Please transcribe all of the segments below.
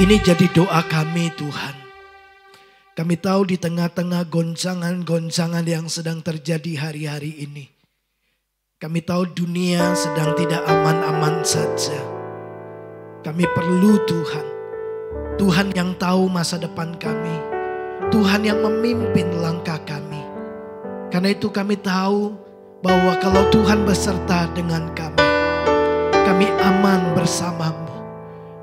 Ini jadi doa kami Tuhan. Kami tahu di tengah-tengah goncangan-goncangan yang sedang terjadi hari-hari ini. Kami tahu dunia sedang tidak aman-aman saja. Kami perlu Tuhan. Tuhan yang tahu masa depan kami. Tuhan yang memimpin langkah kami. Karena itu kami tahu bahwa kalau Tuhan beserta dengan kami aman bersamamu.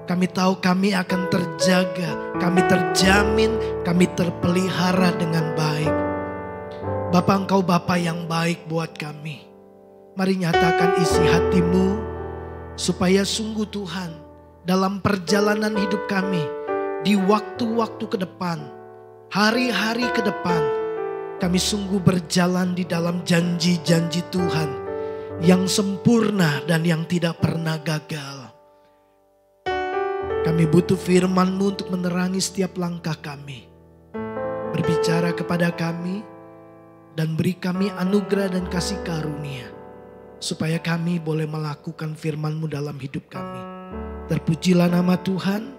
Kami tahu kami akan terjaga, kami terjamin, kami terpelihara dengan baik. Bapa, Engkau Bapa yang baik buat kami. Mari nyatakan isi hatimu supaya sungguh Tuhan dalam perjalanan hidup kami di waktu-waktu ke depan, hari-hari ke depan, kami sungguh berjalan di dalam janji-janji Tuhan yang sempurna dan yang tidak pernah gagal. Kami butuh firman-Mu untuk menerangi setiap langkah kami. Berbicara kepada kami dan beri kami anugerah dan kasih karunia. Supaya kami boleh melakukan firman-Mu dalam hidup kami. Terpujilah nama Tuhan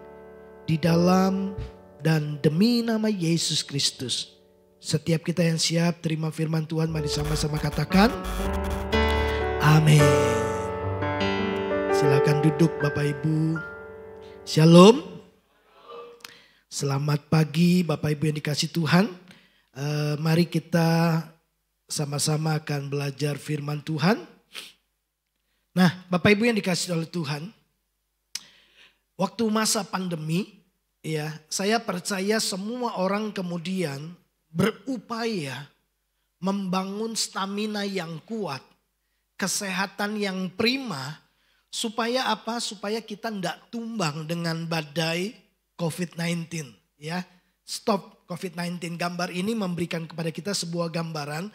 di dalam dan demi nama Yesus Kristus. Setiap kita yang siap terima firman Tuhan, mari sama-sama katakan amin. Silakan duduk Bapak Ibu. Shalom. Selamat pagi Bapak Ibu yang dikasih Tuhan. Mari kita sama-sama akan belajar firman Tuhan. Nah Bapak Ibu yang dikasih oleh Tuhan. Waktu masa pandemi ya, saya percaya semua orang kemudian berupaya membangun stamina yang kuat. Kesehatan yang prima. Supaya apa? Supaya kita tidak tumbang dengan badai COVID-19. Ya, stop COVID-19. Gambar ini memberikan kepada kita sebuah gambaran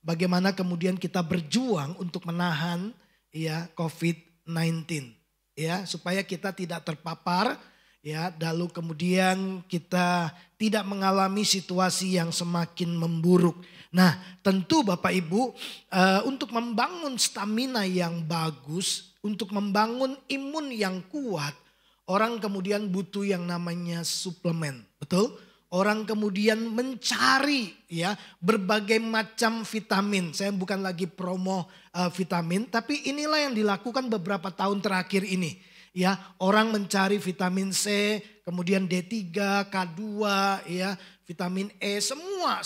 bagaimana kemudian kita berjuang untuk menahan ya COVID-19. Ya, supaya kita tidak terpapar. Ya, lalu kemudian kita tidak mengalami situasi yang semakin memburuk. Nah, tentu Bapak Ibu untuk membangun stamina yang bagus. Untuk membangun imun yang kuat, orang kemudian butuh yang namanya suplemen, betul? Orang kemudian mencari ya berbagai macam vitamin. Saya bukan lagi promo vitamin, tapi inilah yang dilakukan beberapa tahun terakhir ini. Ya, orang mencari vitamin C, kemudian D3, K2, ya, vitamin E, semua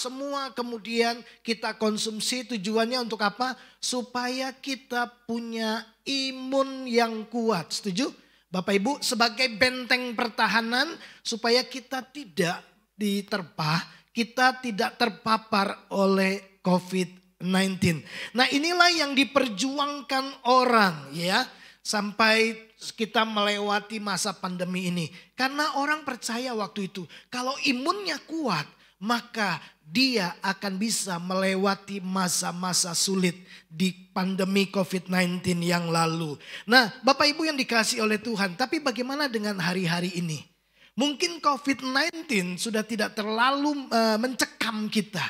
kemudian kita konsumsi. Tujuannya untuk apa? Supaya kita punya imun yang kuat. Setuju? Bapak Ibu, sebagai benteng pertahanan supaya kita tidak diterpa, kita tidak terpapar oleh COVID-19. Nah, inilah yang diperjuangkan orang ya sampai kita melewati masa pandemi ini. Karena orang percaya waktu itu kalau imunnya kuat maka dia akan bisa melewati masa-masa sulit di pandemi COVID-19 yang lalu. Nah Bapak Ibu yang dikasihi oleh Tuhan, tapi bagaimana dengan hari-hari ini? Mungkin COVID-19 sudah tidak terlalu mencekam kita.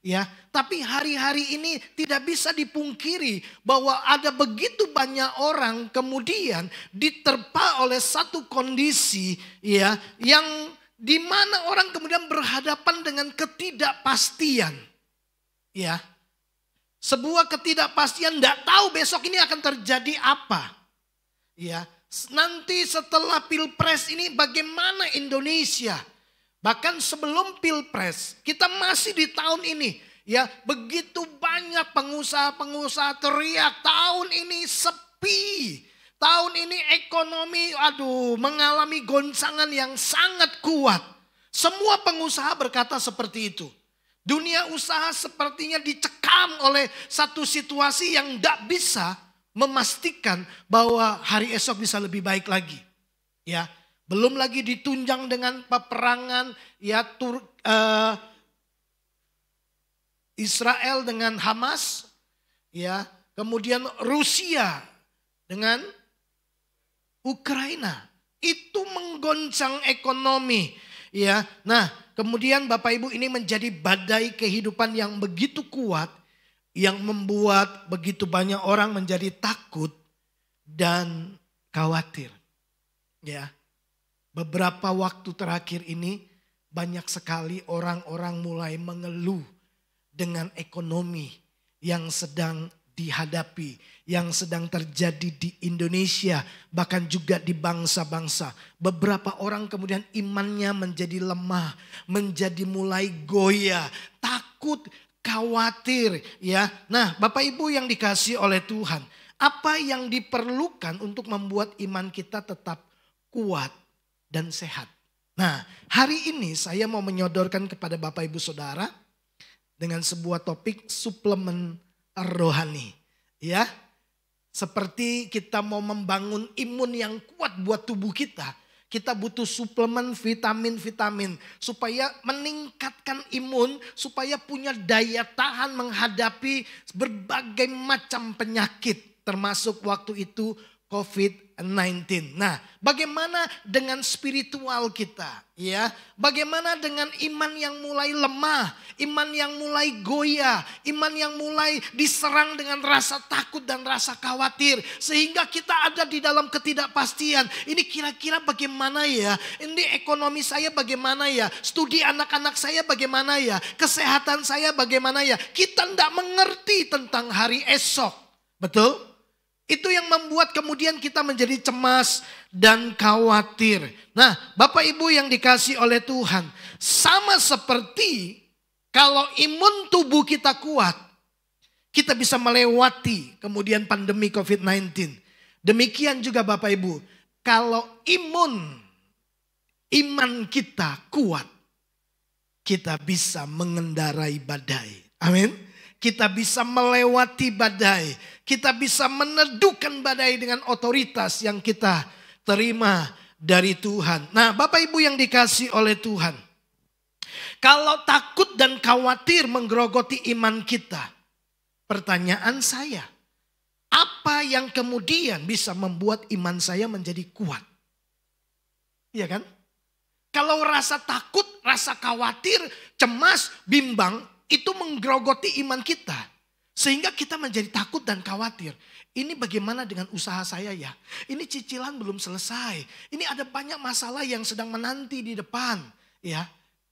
Ya, tapi hari-hari ini tidak bisa dipungkiri bahwa ada begitu banyak orang kemudian diterpa oleh satu kondisi ya yang di mana orang kemudian berhadapan dengan ketidakpastian. Ya. Sebuah ketidakpastian, tidak tahu besok ini akan terjadi apa. Ya, nanti setelah Pilpres ini bagaimana Indonesia? Bahkan sebelum Pilpres, kita masih di tahun ini. Ya, begitu banyak pengusaha-pengusaha teriak, tahun ini sepi. Tahun ini ekonomi mengalami goncangan yang sangat kuat. Semua pengusaha berkata seperti itu. Dunia usaha sepertinya dicekam oleh satu situasi yang tidak bisa memastikan bahwa hari esok bisa lebih baik lagi. Ya, belum lagi ditunjang dengan peperangan ya Israel dengan Hamas, ya, kemudian Rusia dengan Ukraina. Itu menggoncang ekonomi, ya. Nah, kemudian Bapak Ibu ini menjadi badai kehidupan yang begitu kuat yang membuat begitu banyak orang menjadi takut dan khawatir. Ya. Beberapa waktu terakhir ini banyak sekali orang-orang mulai mengeluh dengan ekonomi yang sedang dihadapi, yang sedang terjadi di Indonesia, bahkan juga di bangsa-bangsa. Beberapa orang kemudian imannya menjadi lemah, menjadi mulai goyah, takut, khawatir ya. Nah, Bapak Ibu yang dikasihi oleh Tuhan, apa yang diperlukan untuk membuat iman kita tetap kuat dan sehat? Nah, hari ini saya mau menyodorkan kepada Bapak Ibu Saudara dengan sebuah topik suplemen rohani. Ya, seperti kita mau membangun imun yang kuat buat tubuh kita. Kita butuh suplemen vitamin-vitamin supaya meningkatkan imun, supaya punya daya tahan menghadapi berbagai macam penyakit. Termasuk waktu itu COVID-19. Nah, bagaimana dengan spiritual kita? Ya, bagaimana dengan iman yang mulai lemah, iman yang mulai goyah, iman yang mulai diserang dengan rasa takut dan rasa khawatir, sehingga kita ada di dalam ketidakpastian. Ini kira-kira bagaimana ya? Ini ekonomi saya bagaimana ya? Studi anak-anak saya bagaimana ya? Kesehatan saya bagaimana ya? Kita tidak mengerti tentang hari esok, betul? Itu yang membuat kemudian kita menjadi cemas dan khawatir. Nah, Bapak Ibu yang dikasihi oleh Tuhan, sama seperti kalau imun tubuh kita kuat, kita bisa melewati kemudian pandemi COVID-19. Demikian juga Bapak Ibu, kalau iman kita kuat, kita bisa mengendarai badai. Amin. Kita bisa melewati badai. Kita bisa meneduhkan badai dengan otoritas yang kita terima dari Tuhan. Nah, Bapak Ibu yang dikasihi oleh Tuhan, kalau takut dan khawatir menggerogoti iman kita, pertanyaan saya, apa yang kemudian bisa membuat iman saya menjadi kuat? Iya kan? Kalau rasa takut, rasa khawatir, cemas, bimbang, itu menggerogoti iman kita. Sehingga kita menjadi takut dan khawatir. Ini bagaimana dengan usaha saya ya? Ini cicilan belum selesai. Ini ada banyak masalah yang sedang menanti di depan. Ya,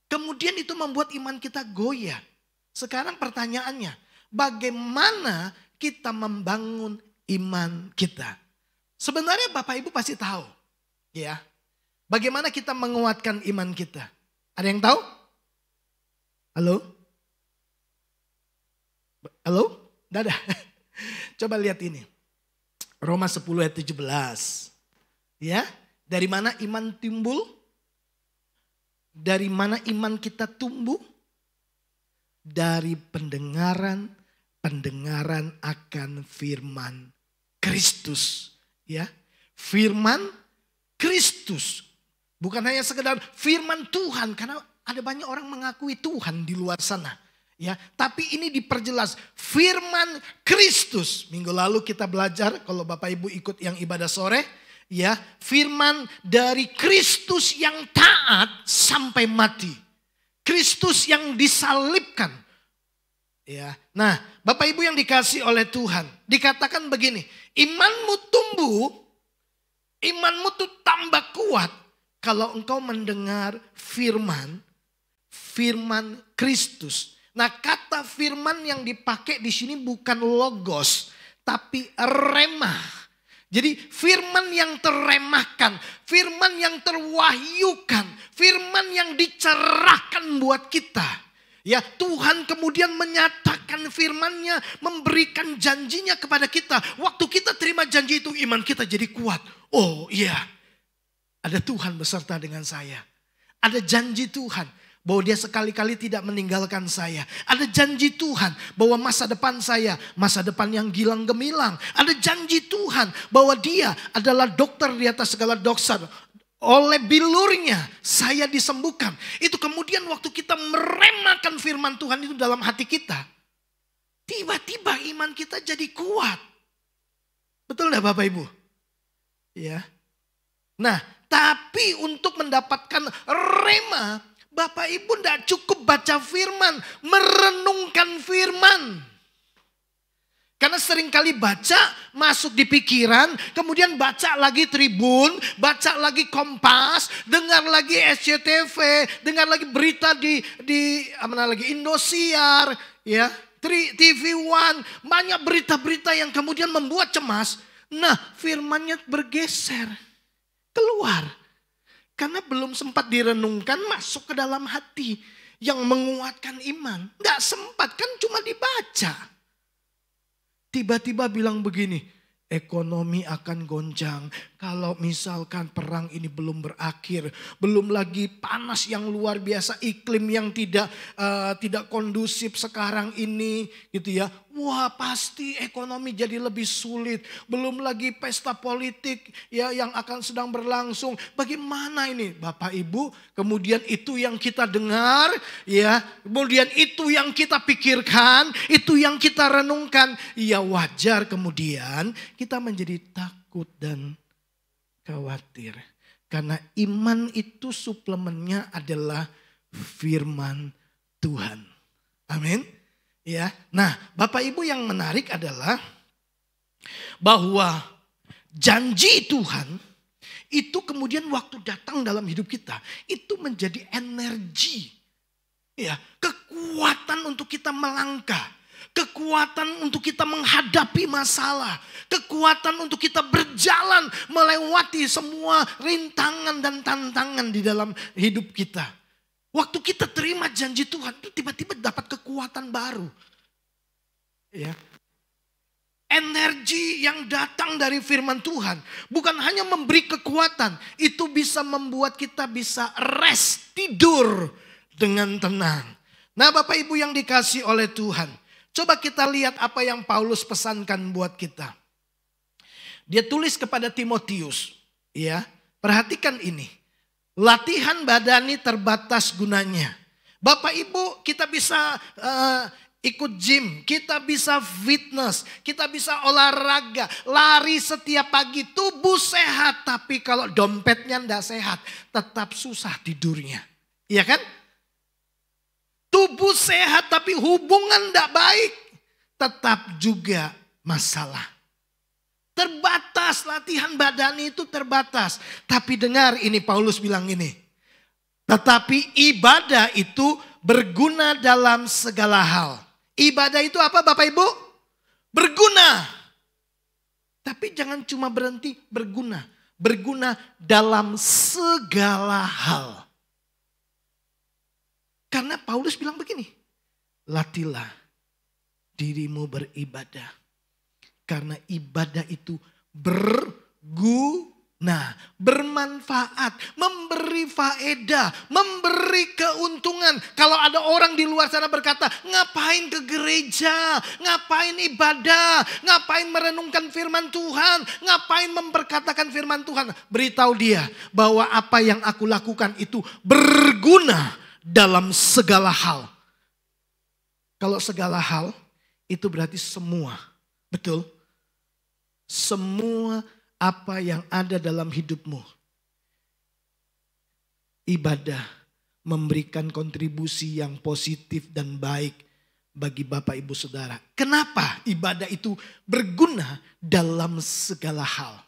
kemudian itu membuat iman kita goyah. Sekarang pertanyaannya, bagaimana kita membangun iman kita? Sebenarnya Bapak Ibu pasti tahu. Ya, bagaimana kita menguatkan iman kita? Ada yang tahu? Halo? Halo? Dadah. Coba lihat ini. Roma 10 ayat 17. Ya, dari mana iman timbul? Dari mana iman kita tumbuh? Dari pendengaran akan firman Kristus. Ya, firman Kristus. Bukan hanya sekedar firman Tuhan, karena ada banyak orang mengakui Tuhan di luar sana. Ya, tapi ini diperjelas firman Kristus. Minggu lalu kita belajar, kalau Bapak Ibu ikut yang ibadah sore, ya, firman dari Kristus yang taat sampai mati. Kristus yang disalibkan. Ya. Nah, Bapak Ibu yang dikasihi oleh Tuhan, dikatakan begini, imanmu tumbuh, imanmu tuh tambah kuat kalau engkau mendengar firman Kristus. Nah, kata firman yang dipakai di sini bukan logos, tapi remah. Jadi firman yang teremahkan, firman yang terwahyukan, firman yang dicerahkan buat kita. Ya, Tuhan kemudian menyatakan firman-Nya, memberikan janjinya kepada kita. Waktu kita terima janji itu, iman kita jadi kuat. Oh iya, ada Tuhan beserta dengan saya. Ada janji Tuhan bahwa dia sekali-kali tidak meninggalkan saya. Ada janji Tuhan bahwa masa depan saya, masa depan yang gilang gemilang. Ada janji Tuhan bahwa dia adalah dokter di atas segala dokter. Oleh bilurnya saya disembuhkan. Itu kemudian waktu kita meremahkan firman Tuhan itu dalam hati kita, tiba-tiba iman kita jadi kuat. Betul enggak Bapak Ibu? Ya. Nah, tapi untuk mendapatkan rema, Bapak Ibu tidak cukup baca firman, merenungkan firman. Karena seringkali baca masuk di pikiran, kemudian baca lagi Tribun, baca lagi Kompas, dengar lagi SCTV, dengar lagi berita di mana lagi Indosiar, ya, TV One, banyak berita-berita yang kemudian membuat cemas. Nah, firmannya bergeser, keluar. Karena belum sempat direnungkan masuk ke dalam hati yang menguatkan iman. Nggak sempat, kan cuma dibaca. Tiba-tiba bilang begini, ekonomi akan goncang kalau misalkan perang ini belum berakhir. Belum lagi panas yang luar biasa, iklim yang tidak kondusif sekarang ini gitu ya. Wah, pasti ekonomi jadi lebih sulit. Belum lagi pesta politik ya yang akan sedang berlangsung. Bagaimana ini Bapak Ibu? Kemudian itu yang kita dengar ya, kemudian itu yang kita pikirkan, itu yang kita renungkan. Ya wajar kemudian kita menjadi takut dan khawatir. Karena iman itu suplemennya adalah firman Tuhan. Amin. Ya. Nah, Bapak Ibu yang menarik adalah bahwa janji Tuhan itu kemudian waktu datang dalam hidup kita itu menjadi energi. Ya, kekuatan untuk kita melangkah. Kekuatan untuk kita menghadapi masalah. Kekuatan untuk kita berjalan melewati semua rintangan dan tantangan di dalam hidup kita. Waktu kita terima janji Tuhan itu tiba-tiba dapat kekuatan baru. Ya. Energi yang datang dari firman Tuhan bukan hanya memberi kekuatan. Itu bisa membuat kita bisa rest, tidur dengan tenang. Nah Bapak Ibu yang dikasih oleh Tuhan. Coba kita lihat apa yang Paulus pesankan buat kita. Dia tulis kepada Timotius, ya. Perhatikan ini. Latihan badani terbatas gunanya. Bapak Ibu, kita bisa ikut gym, kita bisa fitness, kita bisa olahraga, lari setiap pagi, tubuh sehat. Tapi kalau dompetnya enggak sehat, tetap susah tidurnya. Iya kan? Tubuh sehat tapi hubungan tidak baik, tetap juga masalah. Terbatas, latihan badani itu terbatas. Tapi dengar ini Paulus bilang ini. Tetapi ibadah itu berguna dalam segala hal. Ibadah itu apa Bapak Ibu? Berguna. Tapi jangan cuma berhenti berguna. Berguna dalam segala hal. Karena Paulus bilang begini, latihlah dirimu beribadah. Karena ibadah itu berguna, bermanfaat, memberi faedah, memberi keuntungan. Kalau ada orang di luar sana berkata, ngapain ke gereja, ngapain ibadah, ngapain merenungkan firman Tuhan, ngapain memperkatakan firman Tuhan. Beritahu dia bahwa apa yang aku lakukan itu berguna dalam segala hal. Kalau segala hal itu berarti semua. Betul? Semua apa yang ada dalam hidupmu. Ibadah memberikan kontribusi yang positif dan baik bagi Bapak Ibu Saudara. Kenapa ibadah itu berguna dalam segala hal?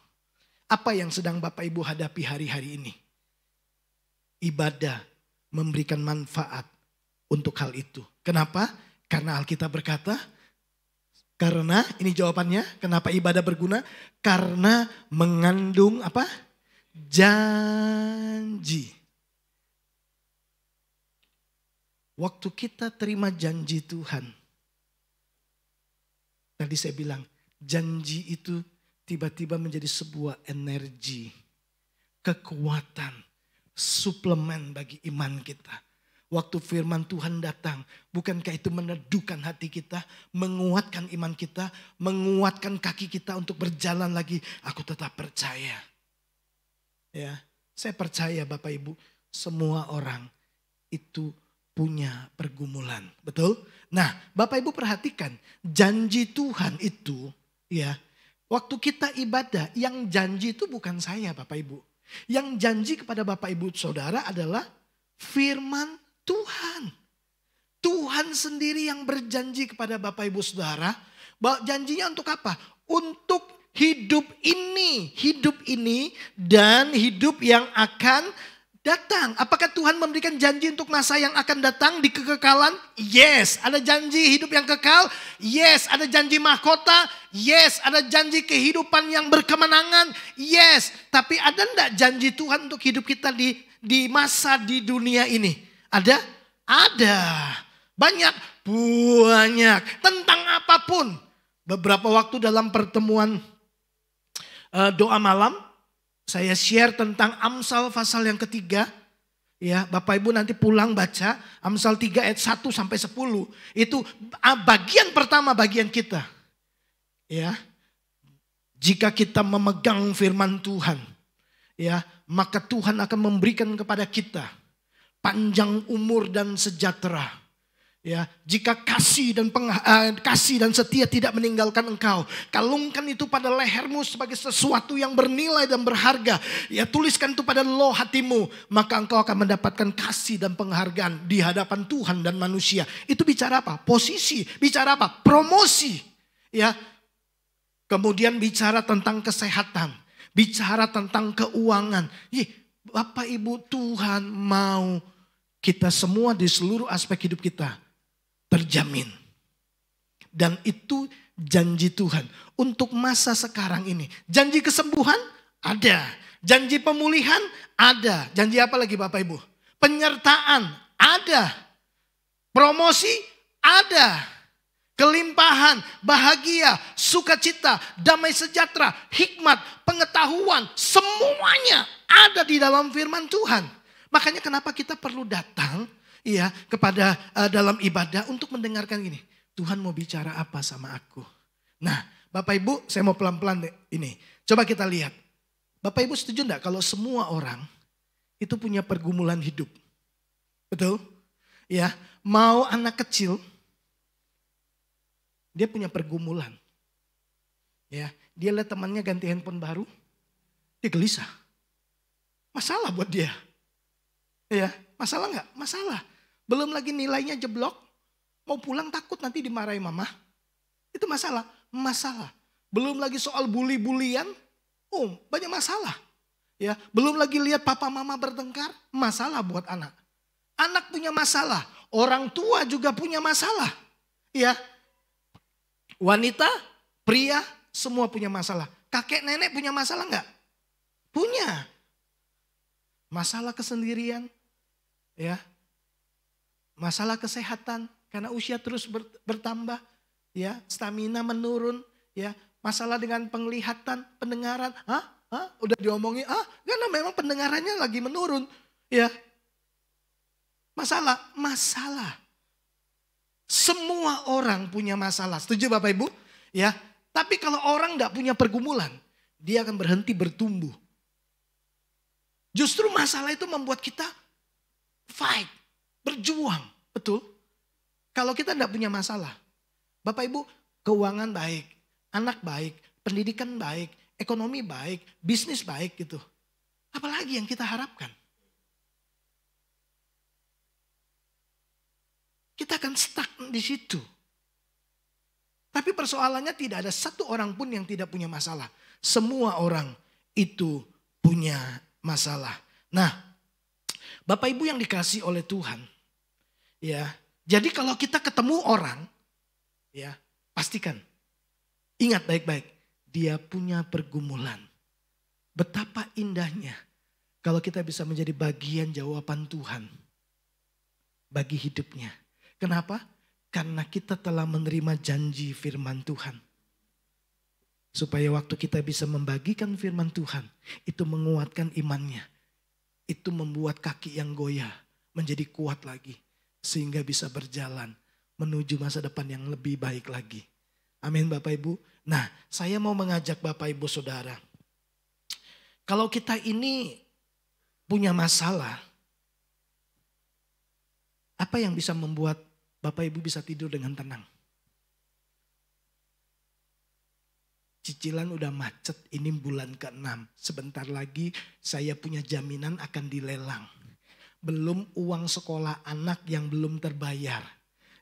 Apa yang sedang Bapak Ibu hadapi hari-hari ini? Ibadah memberikan manfaat untuk hal itu. Kenapa? Karena Alkitab berkata, karena ini jawabannya, kenapa ibadah berguna? Karena mengandung apa? Janji. Waktu kita terima janji Tuhan. Tadi saya bilang, janji itu tiba-tiba menjadi sebuah energi, kekuatan, suplemen bagi iman kita. Waktu firman Tuhan datang, bukankah itu meneduhkan hati kita, menguatkan iman kita, menguatkan kaki kita untuk berjalan lagi. Aku tetap percaya. Ya, saya percaya Bapak Ibu, semua orang itu punya pergumulan. Betul? Nah, Bapak Ibu perhatikan, janji Tuhan itu ya, waktu kita ibadah, yang janji itu bukan saya Bapak Ibu. Yang janji kepada Bapak Ibu Saudara adalah firman Tuhan. Tuhan sendiri yang berjanji kepada Bapak Ibu Saudara Janjinya untuk apa? Untuk hidup ini dan hidup yang akan datang. Apakah Tuhan memberikan janji untuk masa yang akan datang di kekekalan? Yes. Ada janji hidup yang kekal? Yes. Ada janji mahkota? Yes. Ada janji kehidupan yang berkemenangan? Yes. Tapi ada enggak janji Tuhan untuk hidup kita di masa di dunia ini? Ada? Ada. Banyak. Tentang apapun. Beberapa waktu dalam pertemuan doa malam, saya share tentang Amsal pasal yang ketiga. Ya, Bapak Ibu nanti pulang baca Amsal 3 ayat 1 sampai 10. Itu bagian pertama bagian kita. Ya. Jika kita memegang firman Tuhan, ya, maka Tuhan akan memberikan kepada kita panjang umur dan sejahtera. Ya, jika kasih dan setia tidak meninggalkan engkau, kalungkan itu pada lehermu sebagai sesuatu yang bernilai dan berharga. Ya, tuliskan itu pada loh hatimu, maka engkau akan mendapatkan kasih dan penghargaan di hadapan Tuhan dan manusia. Itu bicara apa? Posisi, bicara apa? Promosi. Ya. Kemudian bicara tentang kesehatan, bicara tentang keuangan. Bapak Ibu, Tuhan mau kita semua di seluruh aspek hidup kita terjamin. Dan itu janji Tuhan untuk masa sekarang ini. Janji kesembuhan ada. Janji pemulihan ada. Janji apa lagi Bapak Ibu? Penyertaan ada. Promosi ada. Kelimpahan, bahagia, sukacita, damai sejahtera, hikmat, pengetahuan. Semuanya ada di dalam firman Tuhan. Makanya kenapa kita perlu datang kepada dalam ibadah untuk mendengarkan gini. Tuhan mau bicara apa sama aku. Nah Bapak Ibu, saya mau pelan-pelan ini. Coba kita lihat. Bapak Ibu setuju enggak kalau semua orang itu punya pergumulan hidup? Betul? Ya, mau anak kecil, dia punya pergumulan. Ya, dia lihat temannya ganti handphone baru, dia gelisah. Masalah buat dia. Ya, masalah enggak? Masalah. Belum lagi nilainya jeblok, mau pulang takut nanti dimarahi mama. Itu masalah. Masalah. Belum lagi soal bully-bulian, banyak masalah. Ya, belum lagi lihat papa mama bertengkar, masalah buat anak. Anak punya masalah, orang tua juga punya masalah. Ya. Wanita, pria, semua punya masalah. Kakek nenek punya masalah enggak? Punya. Masalah kesendirian, ya. Masalah kesehatan karena usia terus bertambah, ya, stamina menurun, ya. Masalah dengan penglihatan, pendengaran, udah diomongin, karena memang pendengarannya lagi menurun, ya. Masalah. Semua orang punya masalah. Setuju Bapak Ibu? Ya. Tapi kalau orang enggak punya pergumulan, dia akan berhenti bertumbuh. Justru masalah itu membuat kita fight. Berjuang, betul. Kalau kita tidak punya masalah. Bapak Ibu, keuangan baik, anak baik, pendidikan baik, ekonomi baik, bisnis baik gitu. Apalagi yang kita harapkan? Kita akan stuck di situ. Tapi persoalannya tidak ada satu orang pun yang tidak punya masalah. Semua orang itu punya masalah. Nah, Bapak Ibu yang dikasih oleh Tuhan, ya. Jadi kalau kita ketemu orang, ya, pastikan, ingat baik-baik, dia punya pergumulan. Betapa indahnya kalau kita bisa menjadi bagian jawaban Tuhan bagi hidupnya. Kenapa? Karena kita telah menerima janji firman Tuhan. Supaya waktu kita bisa membagikan firman Tuhan, itu menguatkan imannya. Itu membuat kaki yang goyah menjadi kuat lagi. Sehingga bisa berjalan menuju masa depan yang lebih baik lagi. Amin Bapak Ibu. Nah, saya mau mengajak Bapak Ibu Saudara. Kalau kita ini punya masalah, apa yang bisa membuat Bapak Ibu bisa tidur dengan tenang? Cicilan udah macet, ini bulan ke-6. Sebentar lagi saya punya jaminan akan dilelang. Belum uang sekolah anak yang belum terbayar.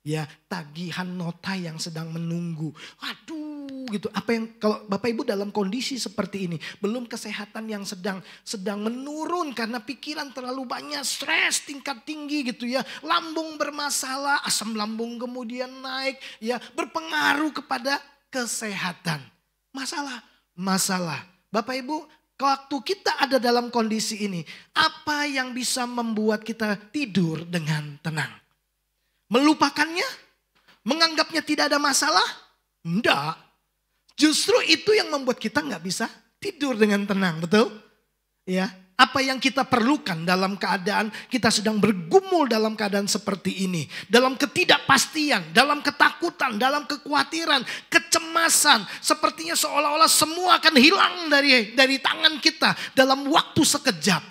Ya, tagihan nota yang sedang menunggu. Aduh, gitu. Apa yang kalau Bapak Ibu dalam kondisi seperti ini, belum kesehatan yang sedang menurun karena pikiran terlalu banyak, stres tingkat tinggi gitu ya. Lambung bermasalah, asam lambung kemudian naik, ya, berpengaruh kepada kesehatan. Masalah. Bapak Ibu, waktu kita ada dalam kondisi ini, apa yang bisa membuat kita tidur dengan tenang? Melupakannya? Menganggapnya tidak ada masalah? Enggak. Justru itu yang membuat kita nggak bisa tidur dengan tenang, betul? Ya, apa yang kita perlukan dalam keadaan kita sedang bergumul dalam keadaan seperti ini, dalam ketidakpastian, dalam ketakutan, dalam kekhawatiran, kecemasan, sepertinya seolah-olah semua akan hilang dari tangan kita dalam waktu sekejap.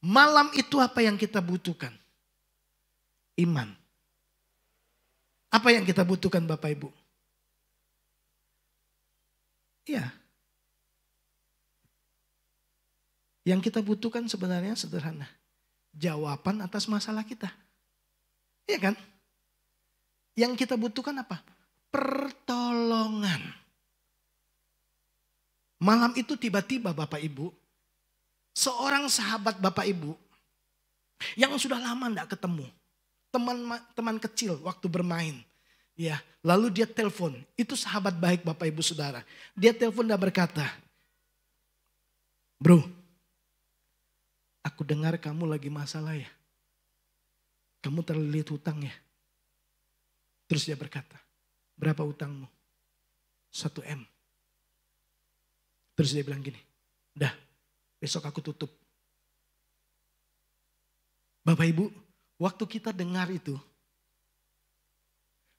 Malam itu apa yang kita butuhkan? Iman. Apa yang kita butuhkan Bapak Ibu? Ya. Yang kita butuhkan sebenarnya sederhana. Jawaban atas masalah kita. Iya kan? Yang kita butuhkan apa? Pertolongan. Malam itu tiba-tiba Bapak Ibu, seorang sahabat Bapak Ibu yang sudah lama tidak ketemu. Teman kecil waktu bermain. Ya, lalu dia telepon. Itu sahabat baik Bapak Ibu Saudara. Dia telepon dan berkata, "Bro, aku dengar kamu lagi masalah ya. Kamu terlilit hutang ya." Terus dia berkata, "Berapa hutangmu?" 1 M. Terus dia bilang gini, "Dah, besok aku tutup." Bapak Ibu, waktu kita dengar itu,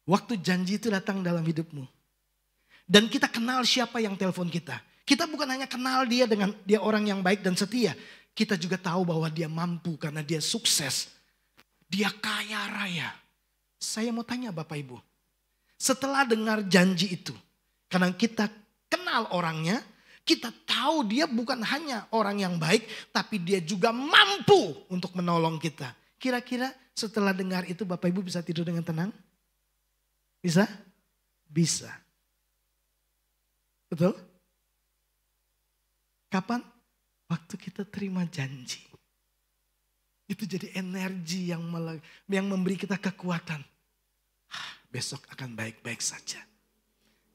waktu janji itu datang dalam hidupmu, dan kita kenal siapa yang telepon kita. Kita bukan hanya kenal dia dengan dia orang yang baik dan setia. Kita juga tahu bahwa dia mampu karena dia sukses. Dia kaya raya. Saya mau tanya Bapak Ibu, setelah dengar janji itu, karena kita kenal orangnya, kita tahu dia bukan hanya orang yang baik, tapi dia juga mampu untuk menolong kita. Kira-kira setelah dengar itu Bapak Ibu bisa tidur dengan tenang? Bisa? Bisa. Betul? Kapan? Waktu kita terima janji. Itu jadi energi yang memberi kita kekuatan. Besok akan baik-baik saja.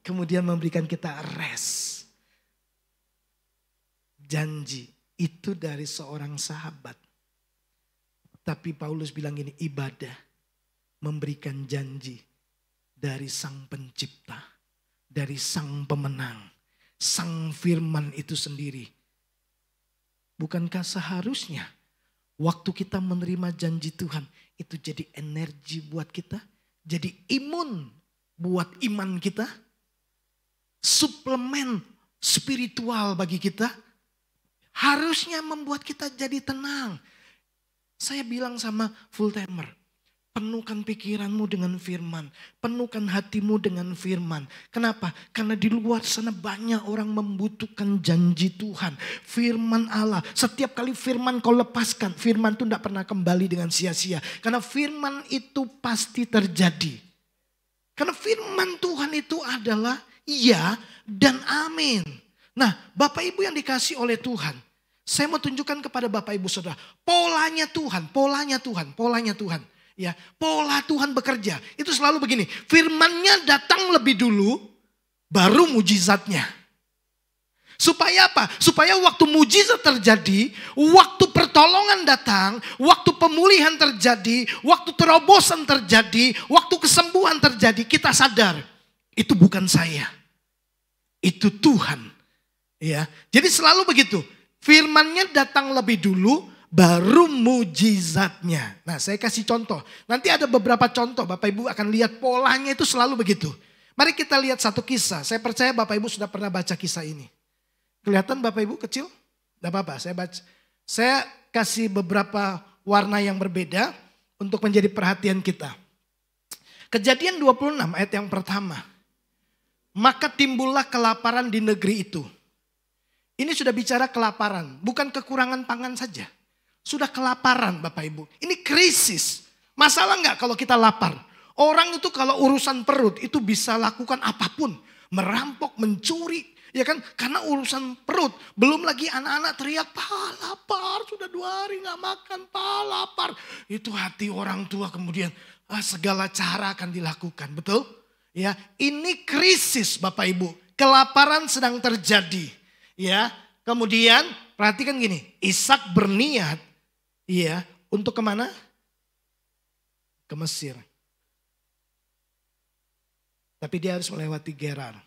Kemudian memberikan kita rest. Janji itu dari seorang sahabat. Tapi Paulus bilang gini, ibadah memberikan janji dari Sang Pencipta, dari Sang Pemenang, Sang Firman itu sendiri. Bukankah seharusnya waktu kita menerima janji Tuhan itu jadi energi buat kita, jadi imun buat iman kita, suplemen spiritual bagi kita, harusnya membuat kita jadi tenang. Saya bilang sama full timer, penuhkan pikiranmu dengan firman. Penuhkan hatimu dengan firman. Kenapa? Karena di luar sana banyak orang membutuhkan janji Tuhan. Firman Allah. Setiap kali firman kau lepaskan, firman itu tidak pernah kembali dengan sia-sia. Karena firman itu pasti terjadi. Karena firman Tuhan itu adalah iya dan amin. Nah, Bapak Ibu yang dikasih oleh Tuhan. Saya mau tunjukkan kepada Bapak Ibu Saudara. Polanya Tuhan. Ya, pola Tuhan bekerja. Itu selalu begini. Firman-Nya datang lebih dulu, baru mujizatnya. Supaya apa? Supaya waktu mujizat terjadi, waktu pertolongan datang, waktu pemulihan terjadi, waktu terobosan terjadi, waktu kesembuhan terjadi, kita sadar. Itu bukan saya. Itu Tuhan. Ya, jadi selalu begitu. Firman-Nya datang lebih dulu, baru mujizatnya. Nah, saya kasih contoh. Nanti ada beberapa contoh. Bapak Ibu akan lihat polanya itu selalu begitu. Mari kita lihat satu kisah. Saya percaya Bapak Ibu sudah pernah baca kisah ini. Kelihatan Bapak Ibu kecil? Tidak apa-apa, saya baca. Saya kasih beberapa warna yang berbeda untuk menjadi perhatian kita. Kejadian 26 ayat yang pertama. Maka timbullah kelaparan di negeri itu. Ini sudah bicara kelaparan, bukan kekurangan pangan saja. Sudah kelaparan Bapak Ibu. Ini krisis. Masalah enggak kalau kita lapar? Orang itu kalau urusan perut itu bisa lakukan apapun. Merampok, mencuri, ya kan? Karena urusan perut. Belum lagi anak-anak teriak, "Pa, lapar, sudah 2 hari gak makan, pa, lapar." Itu hati orang tua kemudian segala cara akan dilakukan, betul? Ya, ini krisis Bapak Ibu. Kelaparan sedang terjadi. Ya, kemudian perhatikan gini, Ishak berniat ya untuk kemana? Ke Mesir. Tapi dia harus melewati Gerar.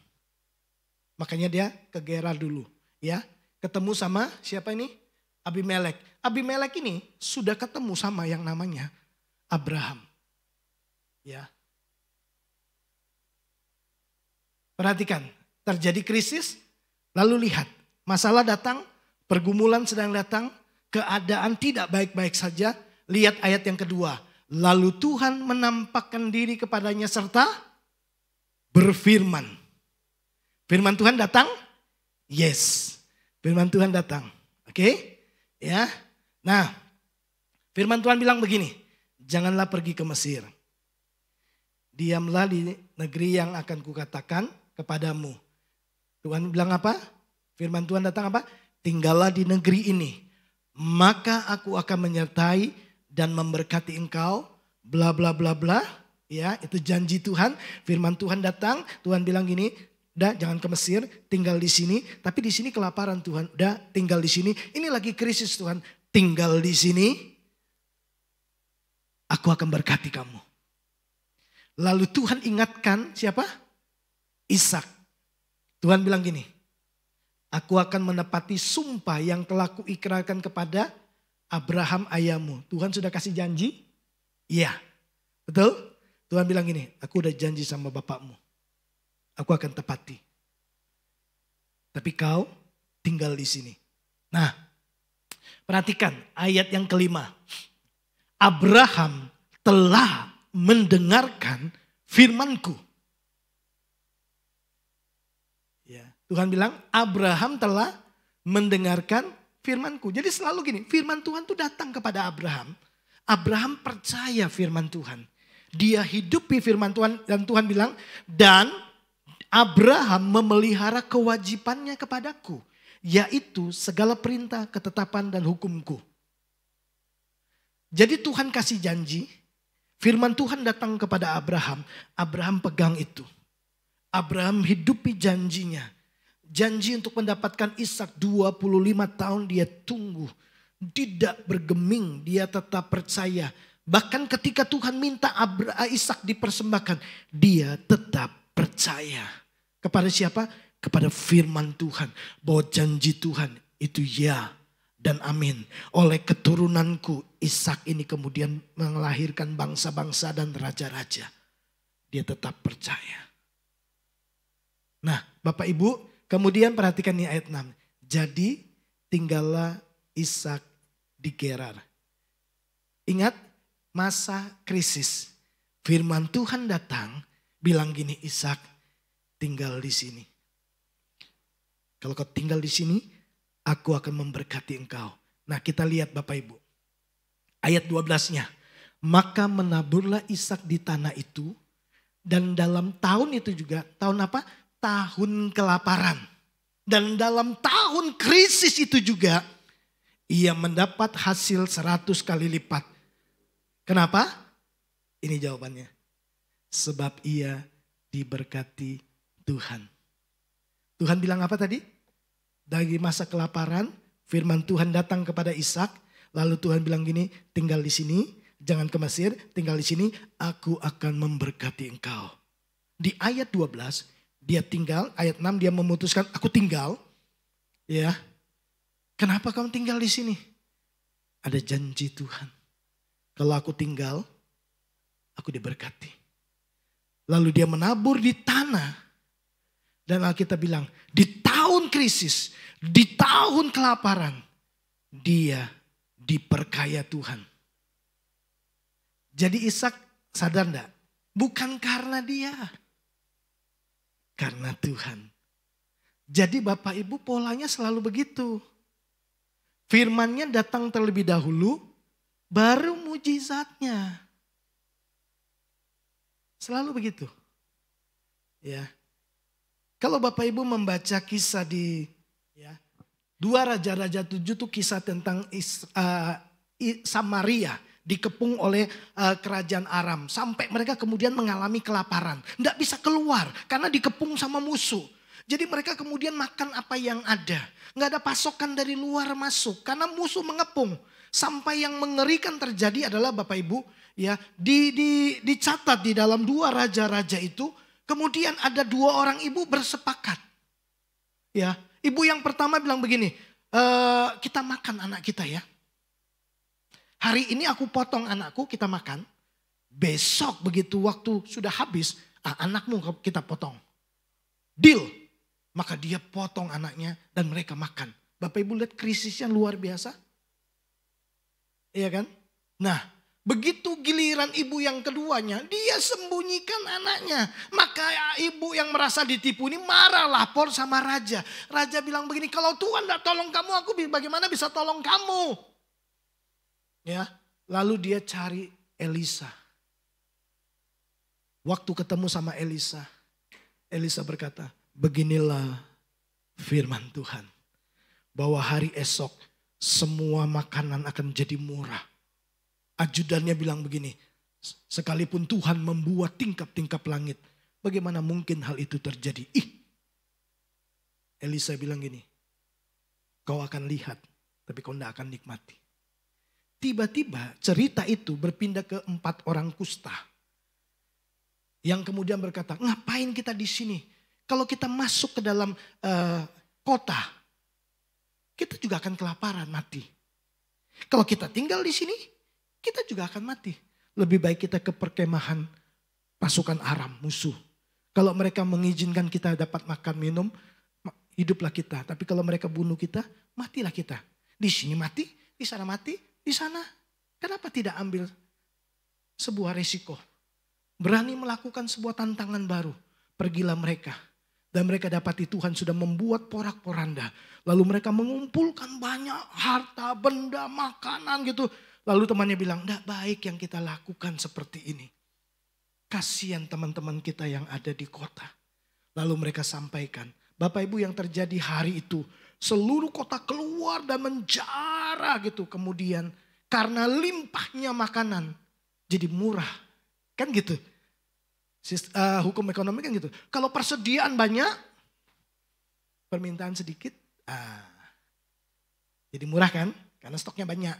Makanya dia ke Gerar dulu. Ya, ketemu sama siapa ini? Abimelek. Abimelek ini sudah ketemu sama yang namanya Abraham. Ya. Perhatikan, terjadi krisis, lalu lihat. Masalah datang, pergumulan sedang datang, keadaan tidak baik-baik saja. Lihat ayat yang kedua. Lalu Tuhan menampakkan diri kepadanya serta berfirman. Firman Tuhan datang? Yes. Firman Tuhan datang. Oke? Ya. Nah, firman Tuhan bilang begini. Janganlah pergi ke Mesir. Diamlah di negeri yang akan kukatakan kepadamu. Tuhan bilang apa? Firman Tuhan datang apa? Tinggallah di negeri ini. Maka aku akan menyertai dan memberkati engkau. Bla bla bla bla. Ya, itu janji Tuhan. Firman Tuhan datang. Tuhan bilang gini. Udah jangan ke Mesir, tinggal di sini. Tapi di sini kelaparan Tuhan. Udah tinggal di sini. Ini lagi krisis Tuhan. Tinggal di sini. Aku akan berkati kamu. Lalu Tuhan ingatkan siapa? Ishak. Tuhan bilang gini. Aku akan menepati sumpah yang telah kuikrarkan kepada Abraham ayahmu. Tuhan sudah kasih janji? Iya. Betul? Tuhan bilang gini. Aku udah janji sama bapakmu. Aku akan tepati. Tapi kau tinggal di sini. Nah, perhatikan ayat yang kelima. Abraham telah mendengarkan firmanku. Ya, Tuhan bilang Abraham telah mendengarkan firmanku. Jadi selalu gini, firman Tuhan tuh datang kepada Abraham. Abraham percaya firman Tuhan. Dia hidupi firman Tuhan dan Tuhan bilang, dan Abraham memelihara kewajibannya kepadaku, yaitu segala perintah, ketetapan dan hukumku. Jadi Tuhan kasih janji, firman Tuhan datang kepada Abraham, Abraham pegang itu. Abraham hidupi janjinya. Janji untuk mendapatkan Ishak 25 tahun dia tunggu. Tidak bergeming, dia tetap percaya. Bahkan ketika Tuhan minta Ishak dipersembahkan, dia tetap percaya. Kepada siapa? Kepada firman Tuhan. Bahwa janji Tuhan itu ya dan amin. Oleh keturunanku Ishak ini kemudian melahirkan bangsa-bangsa dan raja-raja. Dia tetap percaya. Nah Bapak Ibu kemudian perhatikan nih ayat 6. Jadi tinggallah Ishak di Gerar. Ingat masa krisis. Firman Tuhan datang bilang gini, Ishak tinggal di sini. Kalau kau tinggal di sini, aku akan memberkati engkau. Nah kita lihat Bapak Ibu. Ayat 12-nya. Maka menaburlah Ishak di tanah itu. Dan dalam tahun itu juga, tahun apa? Tahun kelaparan. Dan dalam tahun krisis itu juga, ia mendapat hasil 100 kali lipat. Kenapa? Ini jawabannya. Sebab ia diberkati Tuhan. Tuhan bilang apa tadi? Dari masa kelaparan, firman Tuhan datang kepada Ishak. Lalu Tuhan bilang gini, tinggal di sini, jangan ke Mesir, tinggal di sini, aku akan memberkati engkau. Di ayat 12, dia tinggal, ayat 6 dia memutuskan, aku tinggal. Ya, kenapa kamu tinggal di sini? Ada janji Tuhan. Kalau aku tinggal, aku diberkati. Lalu dia menabur di tanah. Dan Alkitab bilang, di tahun krisis, di tahun kelaparan, dia diperkaya Tuhan. Jadi Ishak sadar enggak? Bukan karena dia, karena Tuhan. Jadi Bapak Ibu polanya selalu begitu. Firmannya datang terlebih dahulu, baru mujizatnya. Selalu begitu. Ya. Kalau Bapak Ibu membaca kisah di ya, 2 Raja-Raja 7 itu kisah tentang Samaria dikepung oleh kerajaan Aram. Sampai mereka kemudian mengalami kelaparan. Tidak bisa keluar karena dikepung sama musuh. Jadi mereka kemudian makan apa yang ada. Nggak ada pasokan dari luar masuk karena musuh mengepung. Sampai yang mengerikan terjadi adalah Bapak Ibu ya dicatat di dalam 2 Raja-Raja itu. Kemudian ada 2 orang ibu bersepakat. Ya, ibu yang pertama bilang begini, kita makan anak kita ya. Hari ini aku potong anakku, kita makan. Besok begitu waktu sudah habis, anakmu kita potong. Deal. Maka dia potong anaknya dan mereka makan. Bapak Ibu lihat krisisnya luar biasa. Iya kan? Nah, begitu giliran ibu yang keduanya, dia sembunyikan anaknya. Maka ibu yang merasa ditipu ini marah, lapor sama raja. Raja bilang begini, kalau Tuhan tidak tolong kamu, aku bagaimana bisa tolong kamu? Ya, lalu dia cari Elisa. Waktu ketemu sama Elisa, Elisa berkata, beginilah firman Tuhan. Bahwa hari esok semua makanan akan jadi murah. Ajudannya bilang begini, sekalipun Tuhan membuat tingkap-tingkap langit, bagaimana mungkin hal itu terjadi? Elisa bilang gini, kau akan lihat, tapi kau tidak akan nikmati. Tiba-tiba cerita itu berpindah ke 4 orang kusta. Yang kemudian berkata, ngapain kita di sini? Kalau kita masuk ke dalam kota, kita juga akan kelaparan, mati. Kalau kita tinggal di sini, kita juga akan mati. Lebih baik kita ke perkemahan pasukan Aram, musuh. Kalau mereka mengizinkan kita dapat makan minum, hiduplah kita. Tapi kalau mereka bunuh kita, matilah kita. Di sini mati, di sana mati, di sana. Kenapa tidak ambil sebuah resiko? Berani melakukan sebuah tantangan baru. Pergilah mereka. Dan mereka dapati Tuhan sudah membuat porak-poranda. Lalu mereka mengumpulkan banyak harta, benda, makanan gitu. Lalu temannya bilang, tidak baik yang kita lakukan seperti ini. Kasihan teman-teman kita yang ada di kota. Lalu mereka sampaikan, Bapak Ibu yang terjadi hari itu, seluruh kota keluar dan menjara gitu. Kemudian karena limpahnya makanan, jadi murah. Kan gitu. Hukum ekonomi kan gitu. Kalau persediaan banyak, permintaan sedikit, jadi murah kan? Karena stoknya banyak.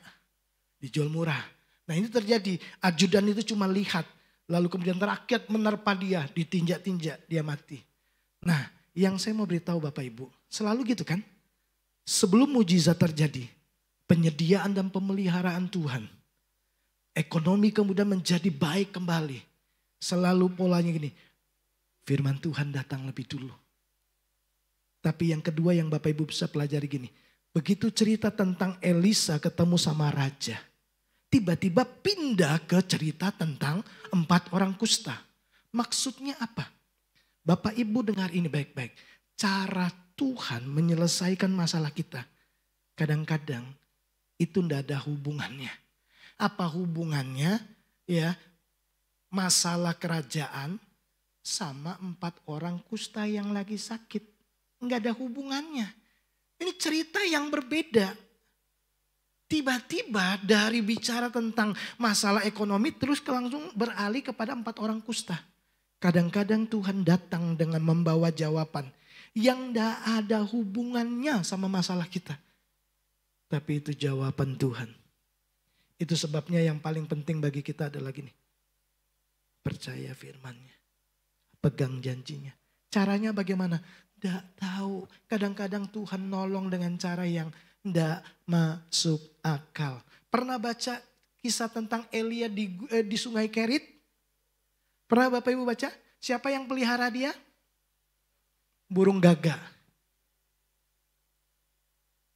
Dijual murah. Nah ini terjadi. Ajudan itu cuma lihat. Lalu kemudian rakyat menerpa dia. Ditinjak-tinjak. Dia mati. Nah yang saya mau beritahu Bapak Ibu. Selalu gitu kan. Sebelum mujizat terjadi. Penyediaan dan pemeliharaan Tuhan. Ekonomi kemudian menjadi baik kembali. Selalu polanya gini. Firman Tuhan datang lebih dulu. Tapi yang kedua yang Bapak Ibu bisa pelajari gini. Begitu cerita tentang Elisa ketemu sama raja. Tiba-tiba pindah ke cerita tentang 4 orang kusta. Maksudnya apa? Bapak Ibu dengar ini baik-baik. Cara Tuhan menyelesaikan masalah kita. Kadang-kadang itu tidak ada hubungannya. Apa hubungannya? Ya, masalah kerajaan sama 4 orang kusta yang lagi sakit. Enggak ada hubungannya. Ini cerita yang berbeda. Tiba-tiba dari bicara tentang masalah ekonomi terus langsung beralih kepada 4 orang kusta. Kadang-kadang Tuhan datang dengan membawa jawaban yang tidak ada hubungannya sama masalah kita. Tapi itu jawaban Tuhan. Itu sebabnya yang paling penting bagi kita adalah gini. Percaya firman-Nya. Pegang janjinya. Caranya bagaimana? Tidak tahu. Kadang-kadang Tuhan nolong dengan cara yang tidak masuk akal. Pernah baca kisah tentang Elia di sungai Kerit? Pernah Bapak Ibu baca? Siapa yang pelihara dia? Burung gagak.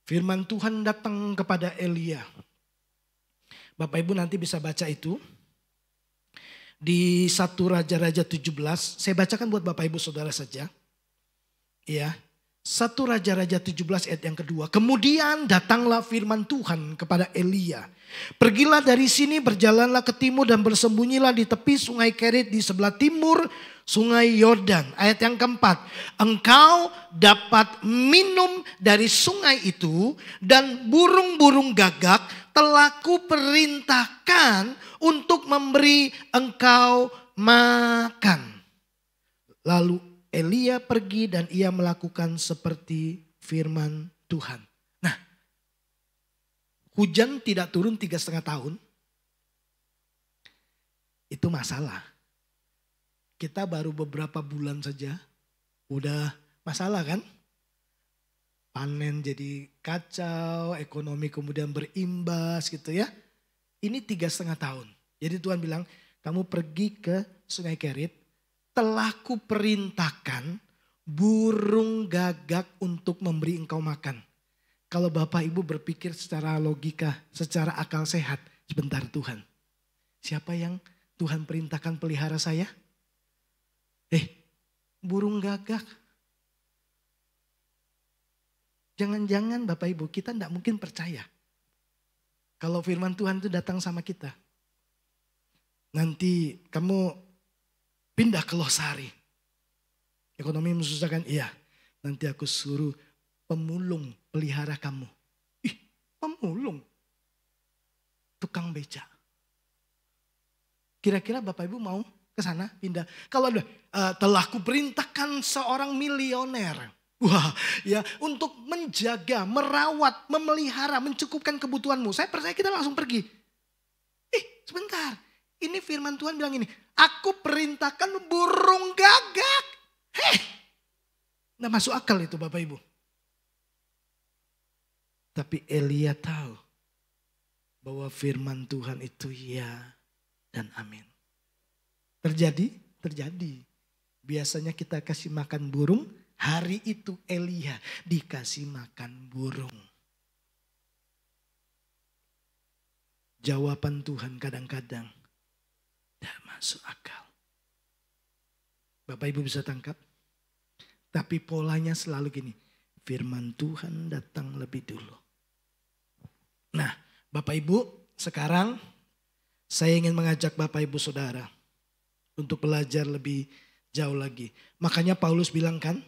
Firman Tuhan datang kepada Elia. Bapak Ibu nanti bisa baca itu. Di 1 Raja-Raja 17. Saya bacakan buat Bapak Ibu Saudara saja. Ya. 1 Raja-Raja 17 ayat yang kedua. Kemudian datanglah firman Tuhan kepada Elia. Pergilah dari sini, berjalanlah ke timur dan bersembunyilah di tepi sungai Kerit di sebelah timur sungai Yordan. Ayat yang keempat. Engkau dapat minum dari sungai itu dan burung-burung gagak telah kuperintahkan untuk memberi engkau makan. Lalu Elia pergi dan ia melakukan seperti firman Tuhan. Nah, hujan tidak turun 3,5 tahun. Itu masalah. Kita baru beberapa bulan saja udah masalah kan? Panen jadi kacau, ekonomi kemudian berimbas gitu ya. Ini 3,5 tahun. Jadi Tuhan bilang, kamu pergi ke sungai Kerit. Telah kuperintahkan burung gagak untuk memberi engkau makan. Kalau Bapak Ibu berpikir secara logika, secara akal sehat. Sebentar Tuhan, siapa yang Tuhan perintahkan pelihara saya? Burung gagak. Jangan-jangan Bapak Ibu kita tidak mungkin percaya. Kalau firman Tuhan itu datang sama kita. Nanti kamu pindah ke Losari. Ekonomi mensusahkan, iya. Nanti aku suruh pemulung pelihara kamu. Pemulung? Tukang beca. Kira-kira Bapak Ibu mau ke sana pindah? Kalau telah kuperintahkan seorang milioner. Wah, ya untuk menjaga, merawat, memelihara, mencukupkan kebutuhanmu. Saya percaya kita langsung pergi. Sebentar. Ini firman Tuhan bilang ini. Aku perintahkan burung gagak. Nggak masuk akal itu Bapak Ibu. Tapi Elia tahu bahwa firman Tuhan itu ya dan amin. Terjadi? Terjadi. Biasanya kita kasih makan burung. Hari itu Elia dikasih makan burung. Jawaban Tuhan kadang-kadang tidak masuk akal. Bapak Ibu bisa tangkap? Tapi polanya selalu gini. Firman Tuhan datang lebih dulu. Nah Bapak Ibu sekarang saya ingin mengajak Bapak Ibu Saudara untuk belajar lebih jauh lagi. Makanya Paulus bilang kan,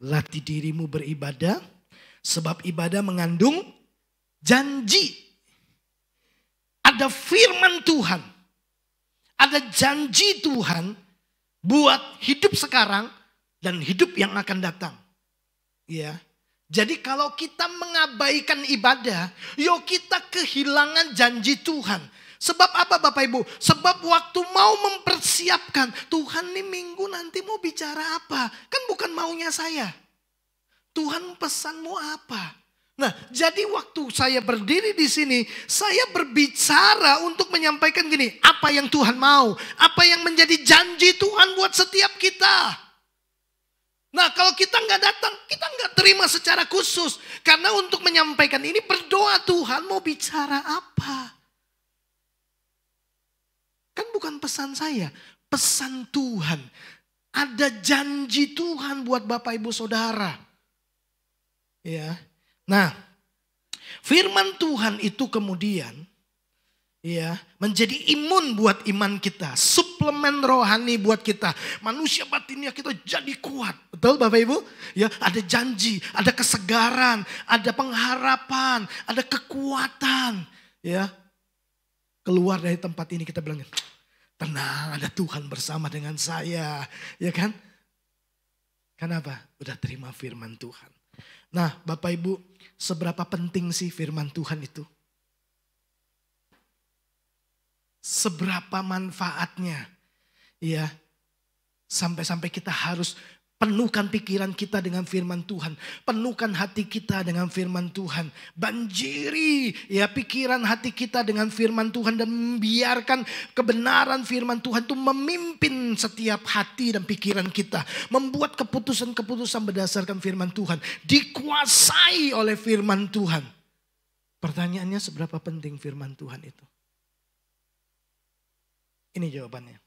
latih dirimu beribadah sebab ibadah mengandung janji. Ada firman Tuhan. Ada janji Tuhan buat hidup sekarang dan hidup yang akan datang. Ya. Jadi kalau kita mengabaikan ibadah, yuk kita kehilangan janji Tuhan. Sebab apa Bapak Ibu? Sebab waktu mau mempersiapkan, Tuhan nih minggu nanti mau bicara apa? Kan bukan maunya saya. Tuhan pesanmu apa? Nah, jadi waktu saya berdiri di sini, saya berbicara untuk menyampaikan gini, apa yang Tuhan mau, apa yang menjadi janji Tuhan buat setiap kita. Nah, kalau kita nggak datang, kita nggak terima secara khusus, karena untuk menyampaikan ini berdoa Tuhan mau bicara apa. Kan bukan pesan saya, pesan Tuhan. Ada janji Tuhan buat Bapak Ibu Saudara. Ya. Nah, firman Tuhan itu kemudian ya menjadi imun buat iman kita, suplemen rohani buat kita. Manusia batinnya kita jadi kuat. Betul Bapak Ibu? Ya, ada janji, ada kesegaran, ada pengharapan, ada kekuatan, ya. Keluar dari tempat ini kita bilang, tenang, ada Tuhan bersama dengan saya, ya kan? Kenapa? Udah terima firman Tuhan. Nah, Bapak Ibu, seberapa penting sih firman Tuhan itu? Seberapa manfaatnya? Ya, sampai-sampai kita harus penuhkan pikiran kita dengan firman Tuhan. Penuhkan hati kita dengan firman Tuhan. Banjiri ya pikiran hati kita dengan firman Tuhan. Dan membiarkan kebenaran firman Tuhan itu memimpin setiap hati dan pikiran kita. Membuat keputusan-keputusan berdasarkan firman Tuhan. Dikuasai oleh firman Tuhan. Pertanyaannya seberapa penting firman Tuhan itu? Ini jawabannya.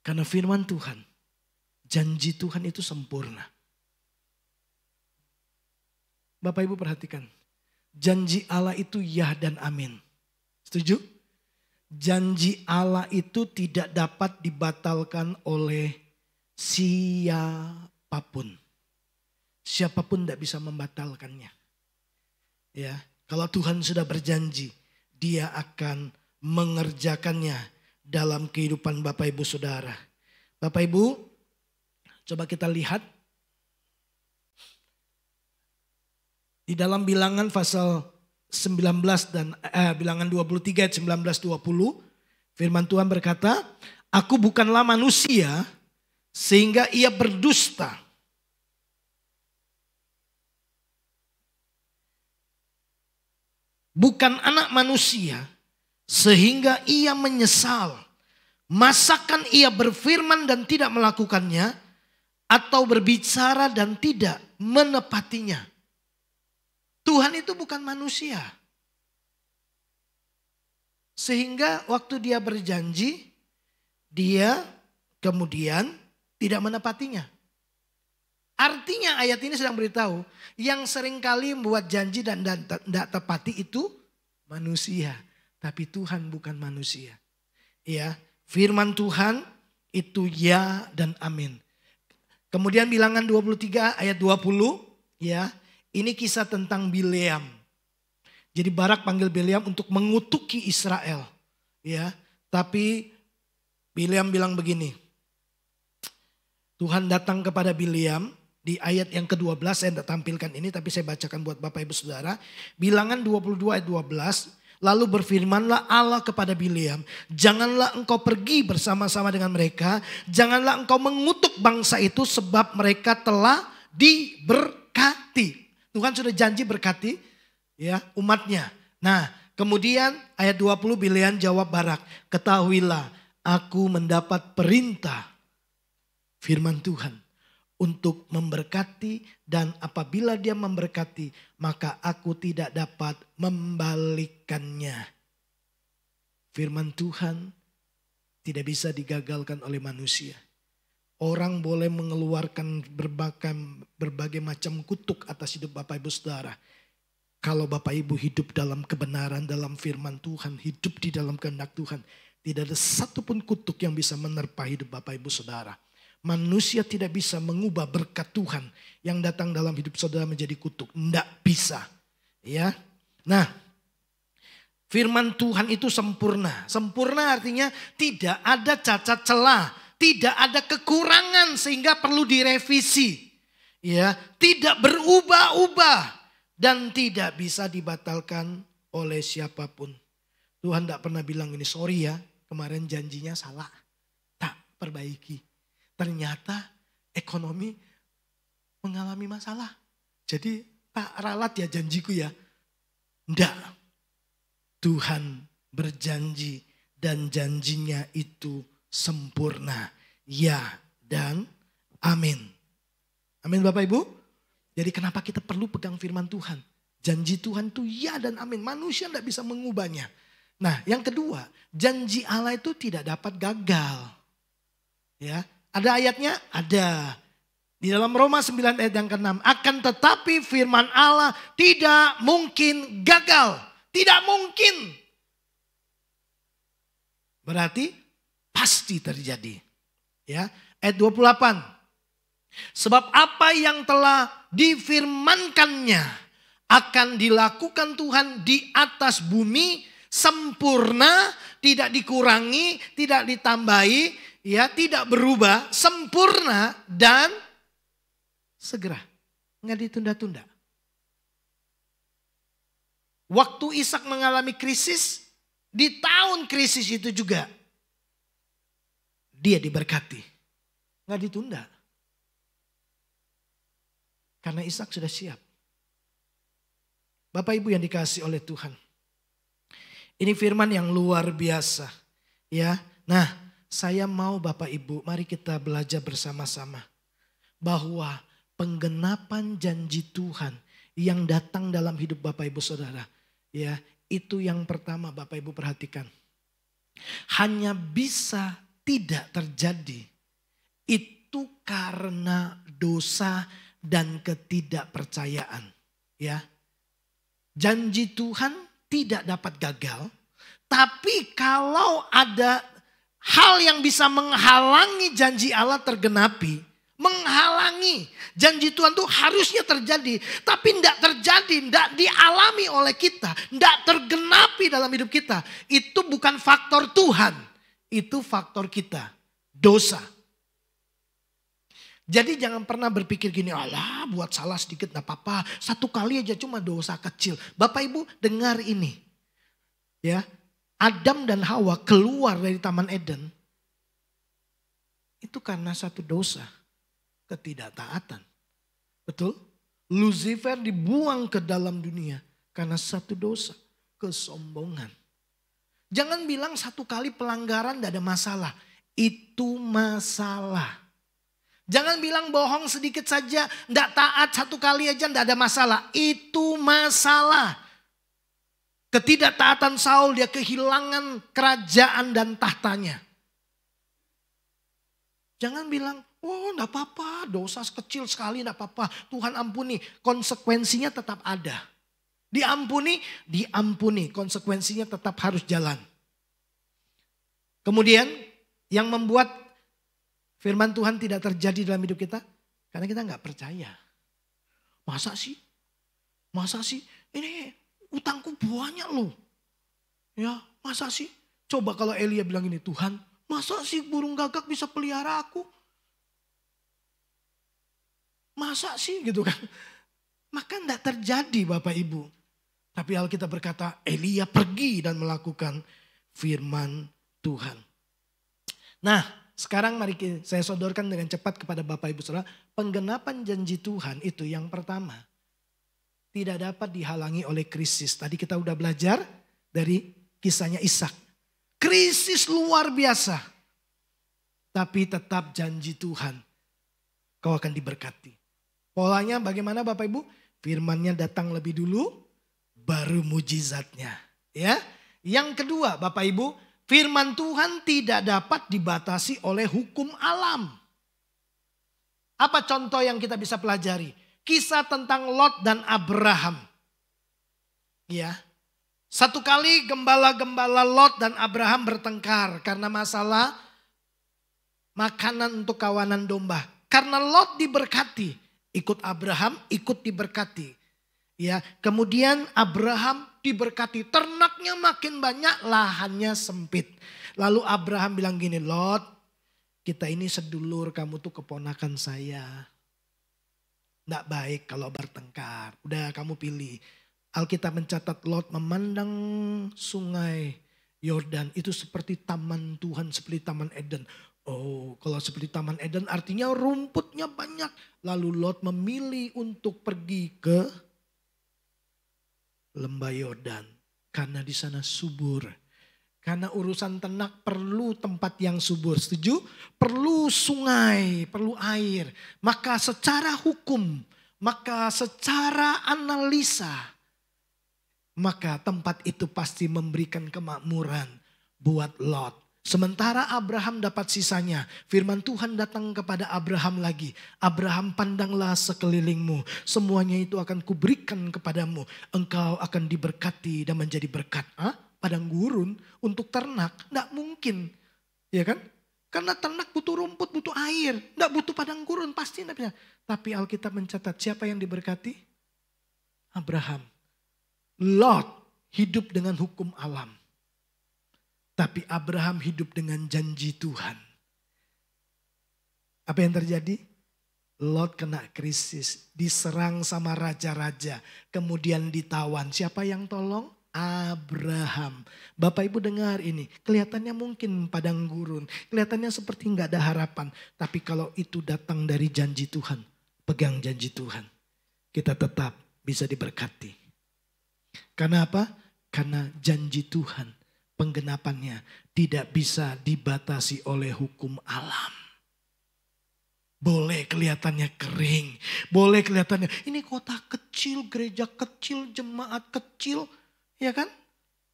Karena firman Tuhan Janji Tuhan itu sempurna. Bapak Ibu perhatikan. Janji Allah itu ya dan amin. Setuju? Janji Allah itu tidak dapat dibatalkan oleh siapapun. Siapapun tidak bisa membatalkannya. Ya, kalau Tuhan sudah berjanji, Dia akan mengerjakannya dalam kehidupan Bapak Ibu Saudara. Bapak Ibu, coba kita lihat di dalam Bilangan pasal 19 dan Bilangan 23 ayat 19-20, firman Tuhan berkata, "Aku bukanlah manusia sehingga ia berdusta. Bukan anak manusia sehingga ia menyesal. Masakan ia berfirman dan tidak melakukannya, atau berbicara dan tidak menepatinya." Tuhan itu bukan manusia. Sehingga waktu Dia berjanji, Dia kemudian tidak menepatinya. Artinya ayat ini sedang beritahu, yang seringkali membuat janji dan tidak tepati itu manusia. Tapi Tuhan bukan manusia. Ya, firman Tuhan itu ya dan amin. Kemudian Bilangan 23 ayat 20, ya. Ini kisah tentang Bileam. Jadi Barak panggil Bileam untuk mengutuki Israel. Ya, tapi Bileam bilang begini. Tuhan datang kepada Bileam di ayat yang ke-12, saya tidak tampilkan ini tapi saya bacakan buat Bapak Ibu Saudara. Bilangan 22 ayat 12, lalu berfirmanlah Allah kepada Bileam, "Janganlah engkau pergi bersama-sama dengan mereka, janganlah engkau mengutuk bangsa itu sebab mereka telah diberkati." Tuhan sudah janji berkati ya umatnya. Nah, kemudian ayat 20 Bileam jawab Barak, "Ketahuilah aku mendapat perintah firman Tuhan untuk memberkati, dan apabila Dia memberkati maka aku tidak dapat membalikannya." Firman Tuhan tidak bisa digagalkan oleh manusia. Orang boleh mengeluarkan berbagai macam kutuk atas hidup Bapak Ibu Saudara. Kalau Bapak Ibu hidup dalam kebenaran, dalam firman Tuhan, hidup di dalam kehendak Tuhan, tidak ada satupun kutuk yang bisa menerpa hidup Bapak Ibu Saudara. Manusia tidak bisa mengubah berkat Tuhan yang datang dalam hidup saudara menjadi kutuk. Tidak bisa. Ya. Nah, firman Tuhan itu sempurna. Sempurna artinya tidak ada cacat celah. Tidak ada kekurangan sehingga perlu direvisi. Ya, tidak berubah-ubah dan tidak bisa dibatalkan oleh siapapun. Tuhan tidak pernah bilang ini, "Sorry ya, kemarin janjinya salah." Tak, perbaiki. Ternyata ekonomi mengalami masalah. Jadi tak ralat ya janjiku ya. Tidak. Tuhan berjanji dan janjinya itu sempurna. Ya dan amin. Amin Bapak Ibu. Jadi kenapa kita perlu pegang firman Tuhan? Janji Tuhan itu ya dan amin. Manusia tidak bisa mengubahnya. Nah yang kedua, janji Allah itu tidak dapat gagal. Ya, ada ayatnya? Ada. Di dalam Roma 9 ayat yang ke-6. Akan tetapi firman Allah tidak mungkin gagal. Tidak mungkin. Berarti pasti terjadi. Ya, ayat 28. Sebab apa yang telah difirmankannya akan dilakukan Tuhan di atas bumi sempurna, tidak dikurangi, tidak ditambahi, ya, tidak berubah, sempurna dan segera. Nggak ditunda-tunda. Waktu Ishak mengalami krisis, di tahun krisis itu juga dia diberkati. Nggak ditunda. Karena Ishak sudah siap. Bapak Ibu yang dikasihi oleh Tuhan. Ini firman yang luar biasa. Ya, nah saya mau Bapak Ibu, mari kita belajar bersama-sama. Bahwa penggenapan janji Tuhan yang datang dalam hidup Bapak Ibu Saudara. Ya, itu yang pertama Bapak Ibu perhatikan. Hanya bisa tidak terjadi itu karena dosa dan ketidakpercayaan. Ya, janji Tuhan tidak dapat gagal. Tapi kalau ada hal yang bisa menghalangi janji Allah tergenapi, menghalangi janji Tuhan itu harusnya terjadi, tapi tidak terjadi, tidak dialami oleh kita, tidak tergenapi dalam hidup kita. Itu bukan faktor Tuhan, itu faktor kita, dosa. Jadi jangan pernah berpikir gini, alah buat salah sedikit gak apa-apa. Satu kali aja cuma dosa kecil. Bapak Ibu dengar ini. Ya, Adam dan Hawa keluar dari Taman Eden. Itu karena satu dosa. Ketidaktaatan. Betul? Lucifer dibuang ke dalam dunia. Karena satu dosa. Kesombongan. Jangan bilang satu kali pelanggaran gak ada masalah. Itu masalah. Jangan bilang bohong sedikit saja, tidak taat satu kali aja tidak ada masalah. Itu masalah. Ketidaktaatan Saul, dia kehilangan kerajaan dan tahtanya. Jangan bilang, oh tidak apa-apa, dosa kecil sekali tidak apa-apa. Tuhan ampuni, konsekuensinya tetap ada. Diampuni, konsekuensinya tetap harus jalan. Kemudian yang membuat firman Tuhan tidak terjadi dalam hidup kita. Karena kita nggak percaya. Masa sih? Ini utangku banyak loh. Ya, masa sih? Coba kalau Elia bilang ini, Tuhan, masa sih burung gagak bisa pelihara aku? Masa sih gitu kan? Maka enggak terjadi Bapak Ibu. Tapi Alkitab berkata, Elia pergi dan melakukan firman Tuhan. Nah, sekarang mari saya sodorkan dengan cepat kepada Bapak Ibu Saudara. Penggenapan janji Tuhan itu yang pertama. Tidak dapat dihalangi oleh krisis. Tadi kita udah belajar dari kisahnya Ishak. Krisis luar biasa. Tapi tetap janji Tuhan. Kau akan diberkati. Polanya bagaimana Bapak Ibu? Firmannya datang lebih dulu. Baru mujizatnya. Ya. Yang kedua Bapak Ibu. Firman Tuhan tidak dapat dibatasi oleh hukum alam. Apa contoh yang kita bisa pelajari? Kisah tentang Lot dan Abraham. Ya. Satu kali gembala-gembala Lot dan Abraham bertengkar karena masalah makanan untuk kawanan domba. Karena Lot diberkati, ikut Abraham, ikut diberkati. Ya, kemudian Abraham diberkati, ternaknya makin banyak, lahannya sempit. Lalu Abraham bilang gini, Lot, kita ini sedulur, kamu tuh keponakan saya. Nggak baik kalau bertengkar, udah kamu pilih. Alkitab mencatat Lot memandang sungai Yordan itu seperti taman Tuhan, seperti taman Eden. Oh, kalau seperti taman Eden artinya rumputnya banyak. Lalu Lot memilih untuk pergi ke lembah Yordan karena di sana subur. Karena urusan ternak perlu tempat yang subur, setuju? Perlu sungai, perlu air. Maka secara hukum, maka secara analisa, maka tempat itu pasti memberikan kemakmuran buat Lot. Sementara Abraham dapat sisanya. Firman Tuhan datang kepada Abraham lagi. Abraham, pandanglah sekelilingmu. Semuanya itu akan kuberikan kepadamu. Engkau akan diberkati dan menjadi berkat. Padang gurun untuk ternak. Tidak mungkin. Ya kan? Karena ternak butuh rumput, butuh air. Tidak butuh padang gurun. Pasti tidak bisa. Tapi Alkitab mencatat siapa yang diberkati? Abraham. Lot hidup dengan hukum alam. Tapi Abraham hidup dengan janji Tuhan. Apa yang terjadi? Lot kena krisis. Diserang sama raja-raja. Kemudian ditawan. Siapa yang tolong? Abraham. Bapak Ibu dengar ini. Kelihatannya mungkin padang gurun. Kelihatannya seperti nggak ada harapan. Tapi kalau itu datang dari janji Tuhan. Pegang janji Tuhan. Kita tetap bisa diberkati. Karena apa? Karena janji Tuhan. Penggenapannya tidak bisa dibatasi oleh hukum alam. Boleh kelihatannya kering. Boleh kelihatannya ini kota kecil, gereja kecil, jemaat kecil. Ya kan?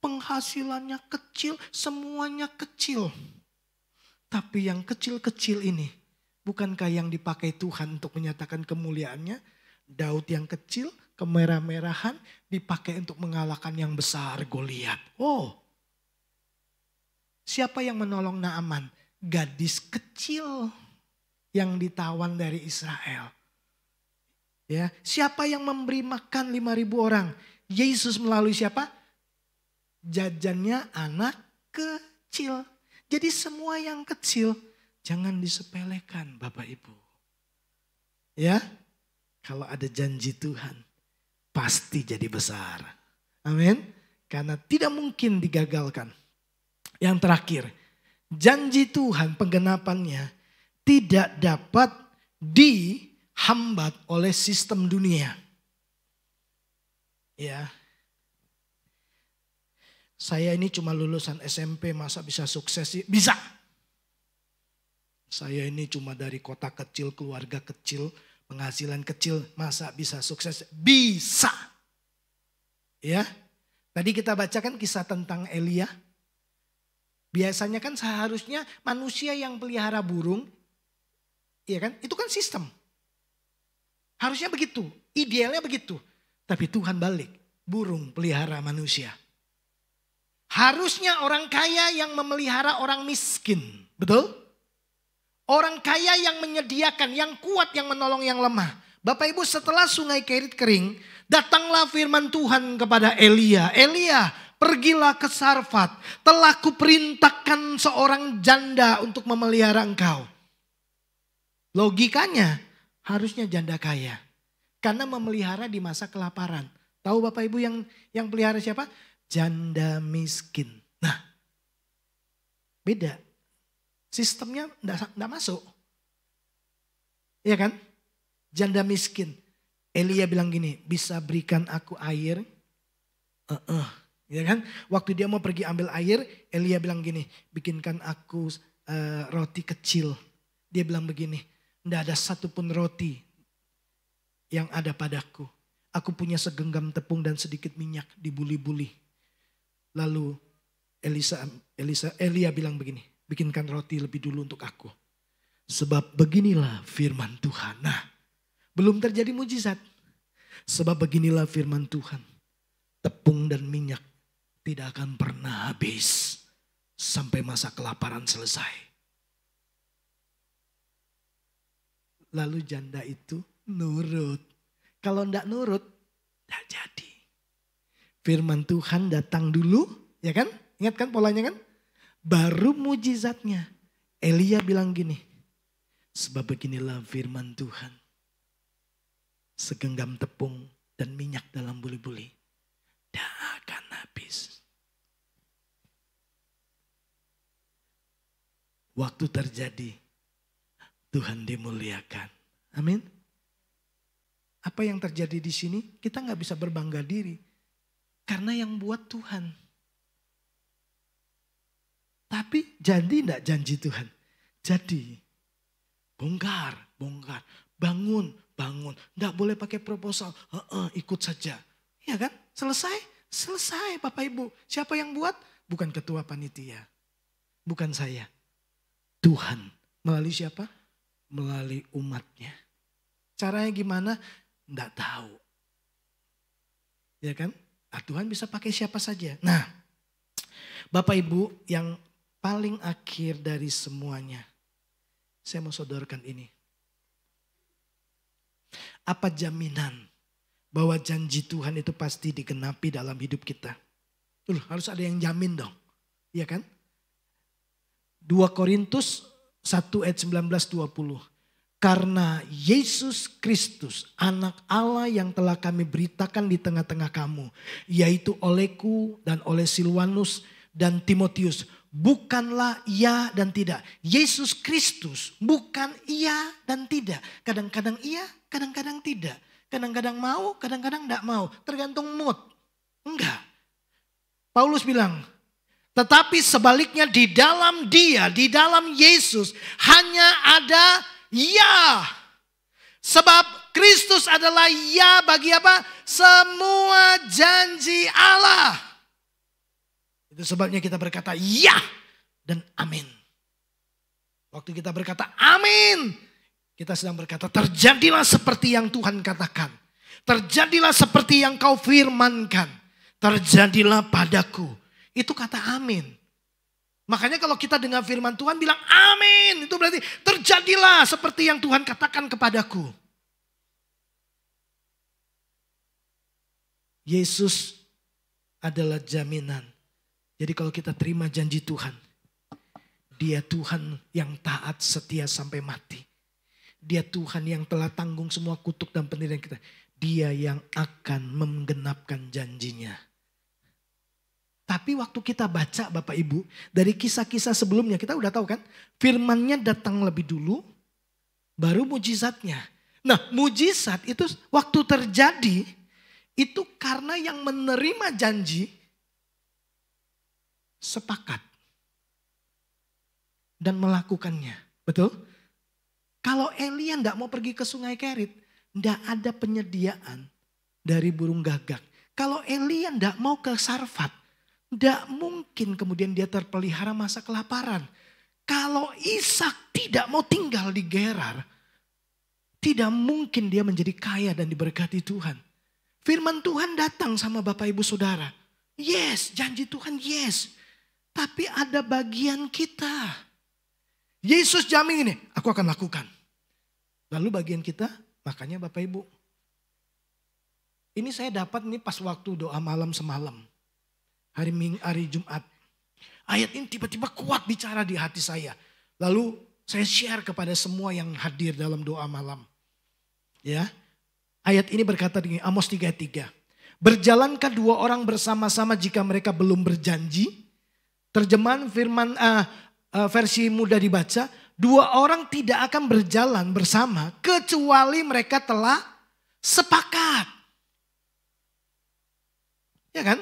Penghasilannya kecil, semuanya kecil. Tapi yang kecil-kecil ini Bukankah yang dipakai Tuhan untuk menyatakan kemuliaannya? Daud yang kecil, kemerah-merahan, dipakai untuk mengalahkan yang besar, Goliat. Oh, siapa yang menolong Naaman? Gadis kecil yang ditawan dari Israel. Ya, siapa yang memberi makan 5.000 orang? Yesus melalui siapa? Jajannya anak kecil. Jadi semua yang kecil jangan disepelekan Bapak Ibu. Ya, kalau ada janji Tuhan pasti jadi besar. Amin. Karena tidak mungkin digagalkan. Yang terakhir, janji Tuhan penggenapannya tidak dapat dihambat oleh sistem dunia. Ya. Saya ini cuma lulusan SMP, masa bisa sukses sih? Bisa. Saya ini cuma dari kota kecil, keluarga kecil, penghasilan kecil, masa bisa sukses? Bisa. Ya. Tadi kita bacakan kisah tentang Elia. Biasanya kan seharusnya manusia yang pelihara burung, iya kan? Itu kan sistem. Harusnya begitu, idealnya begitu. Tapi Tuhan balik, burung pelihara manusia. Harusnya orang kaya yang memelihara orang miskin. Betul? Orang kaya yang menyediakan, yang kuat yang menolong yang lemah. Bapak Ibu, setelah sungai Kerit kering, datanglah firman Tuhan kepada Elia. Elia, pergilah ke Sarfat. Telah kuperintahkan seorang janda untuk memelihara engkau. Logikanya harusnya janda kaya. Karena memelihara di masa kelaparan. Tahu Bapak Ibu yang pelihara siapa? Janda miskin. Nah, beda. Sistemnya enggak masuk. Iya kan? Janda miskin. Elia bilang gini, bisa berikan aku air? Ya kan? Waktu dia mau pergi ambil air, Elia bilang gini, bikinkan aku roti kecil. Dia bilang begini, enggak ada satupun roti yang ada padaku. Aku punya segenggam tepung dan sedikit minyak dibuli-buli. Lalu Elia bilang begini, bikinkan roti lebih dulu untuk aku. Sebab beginilah firman Tuhan. Nah, belum terjadi mujizat. Sebab beginilah firman Tuhan. Tepung dan minyak tidak akan pernah habis sampai masa kelaparan selesai. Lalu janda itu nurut. Kalau enggak nurut, enggak jadi. Firman Tuhan datang dulu, ya kan? Ingat kan polanya kan? Baru mujizatnya. Elia bilang gini, sebab beginilah firman Tuhan. Segenggam tepung dan minyak dalam buli-buli, tidak akan habis. Waktu terjadi, Tuhan dimuliakan. Amin. Apa yang terjadi di sini? Kita nggak bisa berbangga diri. Karena yang buat Tuhan. Tapi jadi enggak janji Tuhan? Jadi. Bongkar. Bangun. Enggak boleh pakai proposal. Ikut saja. Iya kan? Selesai Bapak Ibu. Siapa yang buat? Bukan ketua panitia. Bukan saya. Tuhan. Melalui siapa? Melalui umatnya. Caranya gimana? Enggak tahu. Ya kan? Tuhan bisa pakai siapa saja. Nah, Bapak Ibu yang paling akhir dari semuanya. Saya mau sodorkan ini. Apa jaminan bahwa janji Tuhan itu pasti digenapi dalam hidup kita? Harus ada yang jamin dong. Iya kan? 2 Korintus 1 ayat 19-20. Karena Yesus Kristus, anak Allah yang telah kami beritakan di tengah-tengah kamu, yaitu olehku dan oleh Silwanus dan Timotius, bukanlah iya dan tidak. Yesus Kristus bukan iya dan tidak. Kadang-kadang iya, kadang-kadang tidak. Kadang-kadang mau, kadang-kadang tidak mau. Tergantung mood. Enggak. Paulus bilang, tetapi sebaliknya di dalam dia, di dalam Yesus hanya ada ya. Sebab Kristus adalah ya bagi apa? Semua janji Allah. Itu sebabnya kita berkata ya dan amin. Waktu kita berkata amin, Kita sedang berkata, terjadilah seperti yang Tuhan katakan. Terjadilah seperti yang kau firmankan. Terjadilah padaku. Itu kata amin. Makanya kalau kita dengar firman Tuhan bilang amin. Itu berarti terjadilah seperti yang Tuhan katakan kepadaku. Yesus adalah jaminan. Jadi kalau kita terima janji Tuhan. Dia Tuhan yang taat setia sampai mati. Dia Tuhan yang telah tanggung semua kutuk dan penderitaan kita. Dia yang akan menggenapkan janjinya. Tapi waktu kita baca Bapak Ibu. Dari kisah-kisah sebelumnya kita udah tahu kan. Firmannya datang lebih dulu. Baru mujizatnya. Nah mujizat itu waktu terjadi. Itu karena yang menerima janji. Sepakat. Dan melakukannya. Betul? Kalau Elia tidak mau pergi ke sungai Kerit. Tidak ada penyediaan dari burung gagak. Kalau Elia tidak mau ke Sarfat. Tidak mungkin kemudian dia terpelihara masa kelaparan. Kalau Ishak tidak mau tinggal di Gerar. Tidak mungkin dia menjadi kaya dan diberkati Tuhan. Firman Tuhan datang sama Bapak Ibu Saudara. Yes, janji Tuhan yes. Tapi ada bagian kita. Yesus jamin ini, aku akan lakukan. Lalu bagian kita, makanya Bapak Ibu. Ini saya dapat nih pas waktu doa malam semalam. Hari Jumat. Ayat ini tiba-tiba kuat bicara di hati saya. Lalu saya share kepada semua yang hadir dalam doa malam. Ya, ayat ini berkata begini, Amos 3:3. Berjalankah dua orang bersama-sama jika mereka belum berjanji? Terjemahan firman versi mudah dibaca, dua orang tidak akan berjalan bersama kecuali mereka telah sepakat. Ya kan?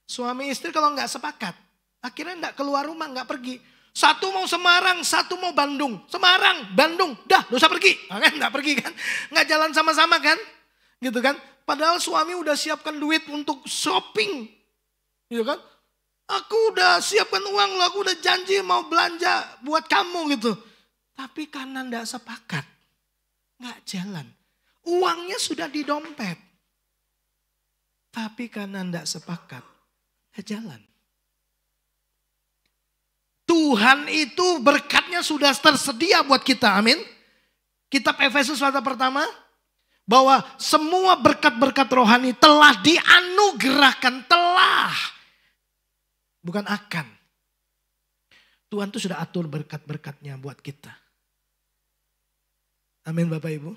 Suami istri kalau nggak sepakat, akhirnya nggak keluar rumah, nggak pergi. Satu mau Semarang, satu mau Bandung. Semarang, Bandung, dah gak usah pergi. Kan nggak pergi kan? Nggak jalan sama-sama kan? Gitu kan? Padahal suami udah siapkan duit untuk shopping. Gitu kan? Aku udah siapkan uang loh, aku udah janji mau belanja buat kamu gitu. Tapi karena enggak sepakat, enggak jalan. Uangnya sudah di dompet. Tapi karena enggak sepakat, enggak jalan. Tuhan itu berkatnya sudah tersedia buat kita, amin. Kitab Efesus pasal pertama, bahwa semua berkat-berkat rohani telah dianugerahkan, telah. Bukan akan. Tuhan tuh sudah atur berkat-berkatnya buat kita. Amin Bapak Ibu.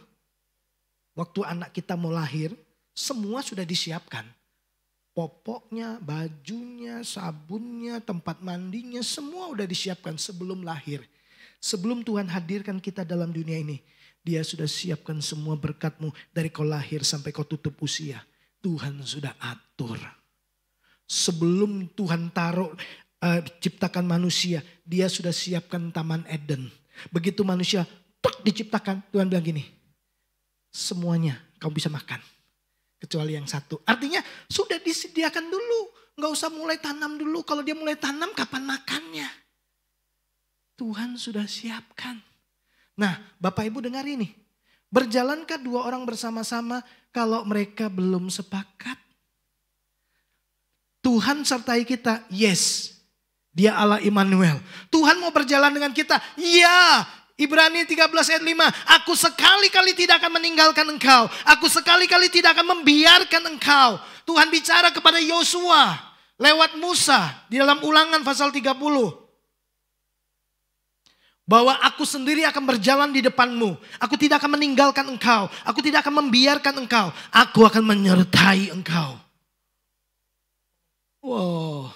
Waktu anak kita mau lahir, semua sudah disiapkan. Popoknya, bajunya, sabunnya, tempat mandinya, semua udah disiapkan sebelum lahir. Sebelum Tuhan hadirkan kita dalam dunia ini, Dia sudah siapkan semua berkatmu dari kau lahir sampai kau tutup usia. Tuhan sudah atur. Sebelum Tuhan ciptakan manusia, Dia sudah siapkan Taman Eden. Begitu manusia diciptakan, Tuhan bilang gini, semuanya kau bisa makan. Kecuali yang satu. Artinya sudah disediakan dulu. Gak usah mulai tanam dulu. Kalau dia mulai tanam, kapan makannya? Tuhan sudah siapkan. Nah, Bapak Ibu dengar ini. Berjalankah dua orang bersama-sama kalau mereka belum sepakat? Tuhan sertai kita, yes. Dia Allah Immanuel. Tuhan mau berjalan dengan kita, ya. Ibrani 13 ayat 5. Aku sekali-kali tidak akan meninggalkan engkau. Aku sekali-kali tidak akan membiarkan engkau. Tuhan bicara kepada Yosua lewat Musa di dalam Ulangan pasal 30. Bahwa aku sendiri akan berjalan di depanmu. Aku tidak akan meninggalkan engkau. Aku tidak akan membiarkan engkau. Aku akan menyertai engkau. Wow.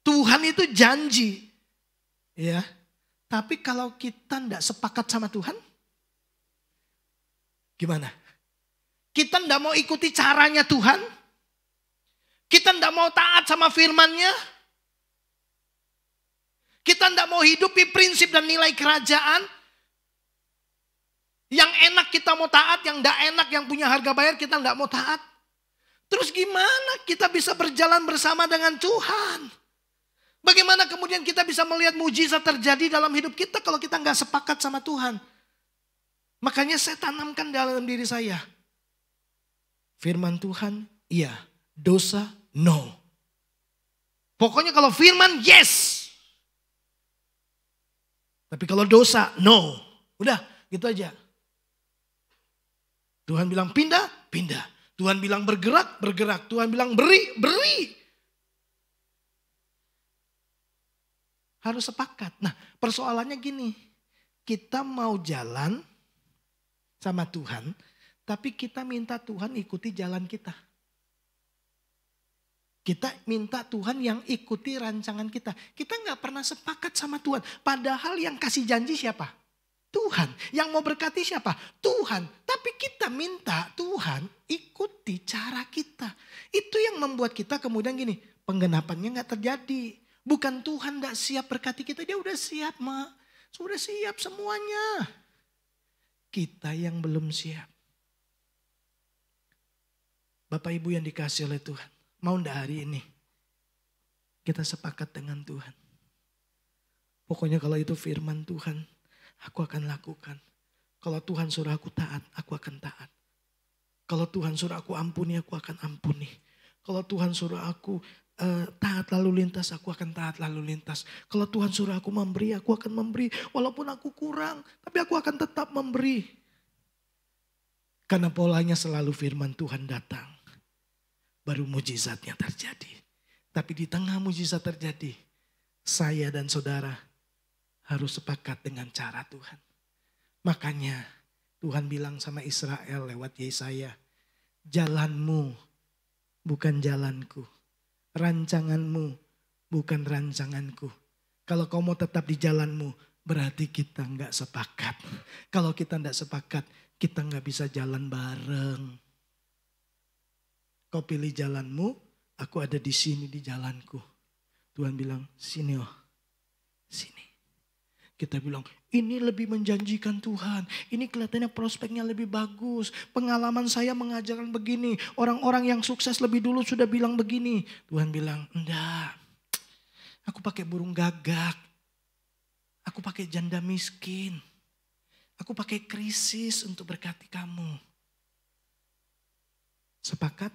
Tuhan itu janji. Ya. Tapi kalau kita tidak sepakat sama Tuhan. Gimana? Kita tidak mau ikuti caranya Tuhan. Kita tidak mau taat sama firman-Nya. Kita tidak mau hidupi prinsip dan nilai kerajaan. Yang enak kita mau taat, yang tidak enak, yang punya harga bayar kita tidak mau taat. Terus gimana kita bisa berjalan bersama dengan Tuhan? Bagaimana kemudian kita bisa melihat mujizat terjadi dalam hidup kita kalau kita nggak sepakat sama Tuhan? Makanya saya tanamkan dalam diri saya. Firman Tuhan, iya. Dosa, no. Pokoknya kalau firman, yes. Tapi kalau dosa, no. Udah, gitu aja. Tuhan bilang pindah, pindah. Tuhan bilang bergerak, bergerak. Tuhan bilang beri, beri. Harus sepakat. Nah, persoalannya gini. Kita mau jalan sama Tuhan, tapi kita minta Tuhan ikuti jalan kita. Kita minta Tuhan yang ikuti rancangan kita. Kita nggak pernah sepakat sama Tuhan. Padahal yang kasih janji siapa? Tuhan. Yang mau berkati siapa? Tuhan. Tapi kita minta Tuhan ikuti cara kita. Itu yang membuat kita kemudian gini, penggenapannya nggak terjadi. Bukan Tuhan nggak siap berkati kita, dia udah siap, Mak. Sudah siap semuanya. Kita yang belum siap. Bapak Ibu yang dikasih oleh Tuhan. Mau ndak hari ini kita sepakat dengan Tuhan. Pokoknya kalau itu firman Tuhan, aku akan lakukan. Kalau Tuhan suruh aku taat, aku akan taat. Kalau Tuhan suruh aku ampuni, aku akan ampuni. Kalau Tuhan suruh aku taat lalu lintas, aku akan taat lalu lintas. Kalau Tuhan suruh aku memberi, aku akan memberi. Walaupun aku kurang, tapi aku akan tetap memberi. Karena polanya selalu firman Tuhan datang. Baru mujizatnya terjadi. Tapi di tengah mujizat terjadi, saya dan saudara harus sepakat dengan cara Tuhan. Makanya Tuhan bilang sama Israel lewat Yesaya, jalanmu bukan jalanku. Rancanganmu bukan rancanganku. Kalau kau mau tetap di jalanmu, berarti kita nggak sepakat. Kalau kita nggak sepakat, kita nggak bisa jalan bareng. Kau pilih jalanmu, aku ada di sini di jalanku. Tuhan bilang, sini oh, sini. Kita bilang, ini lebih menjanjikan Tuhan. Ini kelihatannya prospeknya lebih bagus. Pengalaman saya mengajarkan begini. Orang-orang yang sukses lebih dulu sudah bilang begini. Tuhan bilang, enggak. Aku pakai burung gagak. Aku pakai janda miskin. Aku pakai krisis untuk berkati kamu. Sepakat?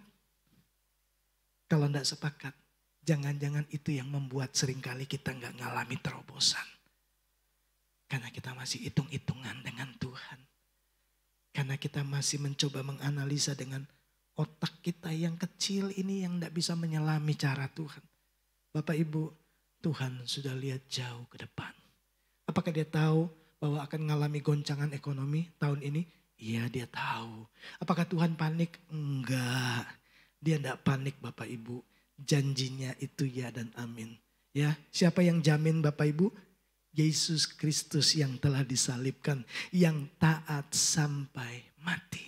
Kalau enggak sepakat, jangan-jangan itu yang membuat seringkali kita enggak ngalami terobosan. Karena kita masih hitung-hitungan dengan Tuhan. Karena kita masih mencoba menganalisa dengan otak kita yang kecil ini yang enggak bisa menyelami cara Tuhan. Bapak Ibu, Tuhan sudah lihat jauh ke depan. Apakah dia tahu bahwa akan mengalami goncangan ekonomi tahun ini? Iya, dia tahu. Apakah Tuhan panik? Enggak. Dia enggak panik Bapak Ibu. Janjinya itu ya dan amin. Ya, siapa yang jamin Bapak Ibu? Yesus Kristus yang telah disalibkan, yang taat sampai mati.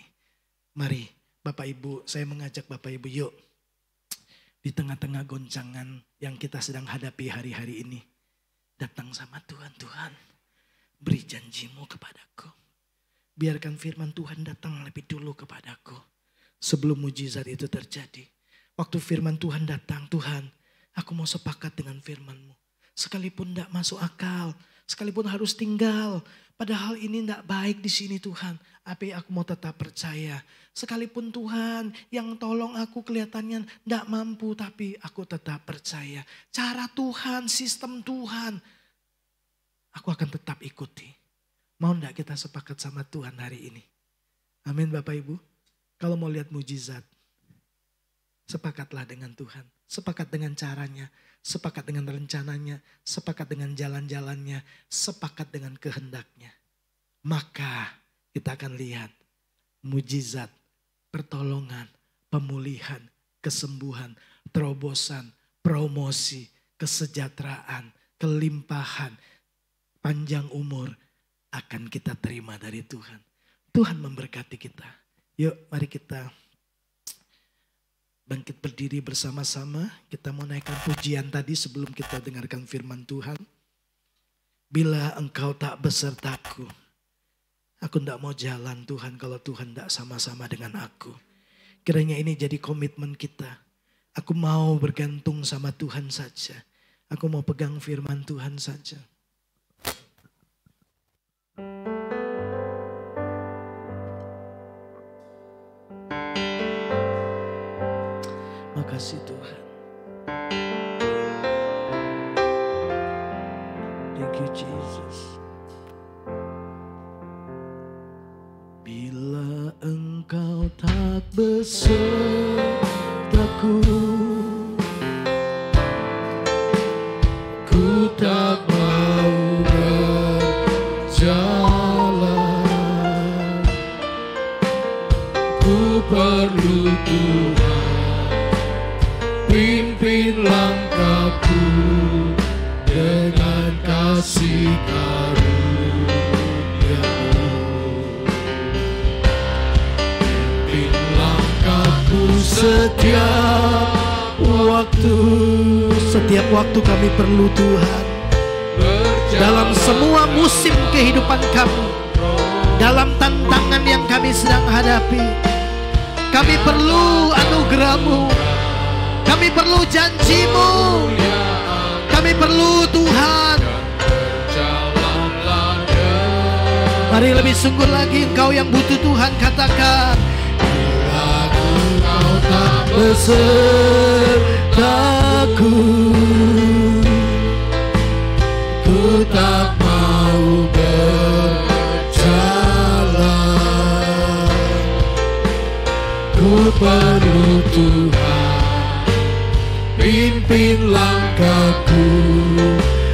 Mari Bapak Ibu, saya mengajak Bapak Ibu yuk. Di tengah-tengah goncangan yang kita sedang hadapi hari-hari ini. Datang sama Tuhan, Tuhan beri janjimu kepadaku. Biarkan firman Tuhan datang lebih dulu kepadaku. Sebelum mujizat itu terjadi. Waktu firman Tuhan datang, Tuhan aku mau sepakat dengan firman-Mu. Sekalipun tidak masuk akal, sekalipun harus tinggal. Padahal ini tidak baik di sini Tuhan. Tapi aku mau tetap percaya. Sekalipun Tuhan yang tolong aku kelihatannya tidak mampu. Tapi aku tetap percaya. Cara Tuhan, sistem Tuhan. Aku akan tetap ikuti. Mau tidak kita sepakat sama Tuhan hari ini? Amin Bapak Ibu. Kalau mau lihat mujizat. Sepakatlah dengan Tuhan. Sepakat dengan caranya. Sepakat dengan rencananya, sepakat dengan jalan-jalannya, sepakat dengan kehendaknya. Maka kita akan lihat mujizat, pertolongan, pemulihan, kesembuhan, terobosan, promosi, kesejahteraan, kelimpahan, panjang umur akan kita terima dari Tuhan. Tuhan memberkati kita. Yuk mari kita bangkit berdiri bersama-sama. Kita mau naikkan pujian tadi sebelum kita dengarkan firman Tuhan. Bila engkau tak besertaku, aku tidak mau jalan Tuhan kalau Tuhan tidak sama-sama dengan aku. Kiranya ini jadi komitmen kita. Aku mau bergantung sama Tuhan saja. Aku mau pegang firman Tuhan saja. Makasih Tuhan. Thank you Jesus. Bila Engkau tak besertaku, ku tak mau berjalan. Ku perlu Tuhan, pimpin langkahku dengan kasih karunia-Mu. Pimpin langkahku setiap waktu kami perlu Tuhan. Dalam semua musim kehidupan kami, dalam tantangan yang kami sedang hadapi, kami perlu anugerah-Mu, kami perlu janji-Mu, kami perlu Tuhan. Mari lebih sungguh lagi, engkau yang butuh Tuhan, katakan, bila Engkau tak besertaku, ku tak mau berjalan. Ku perlu Tuhan, pimpin langkahku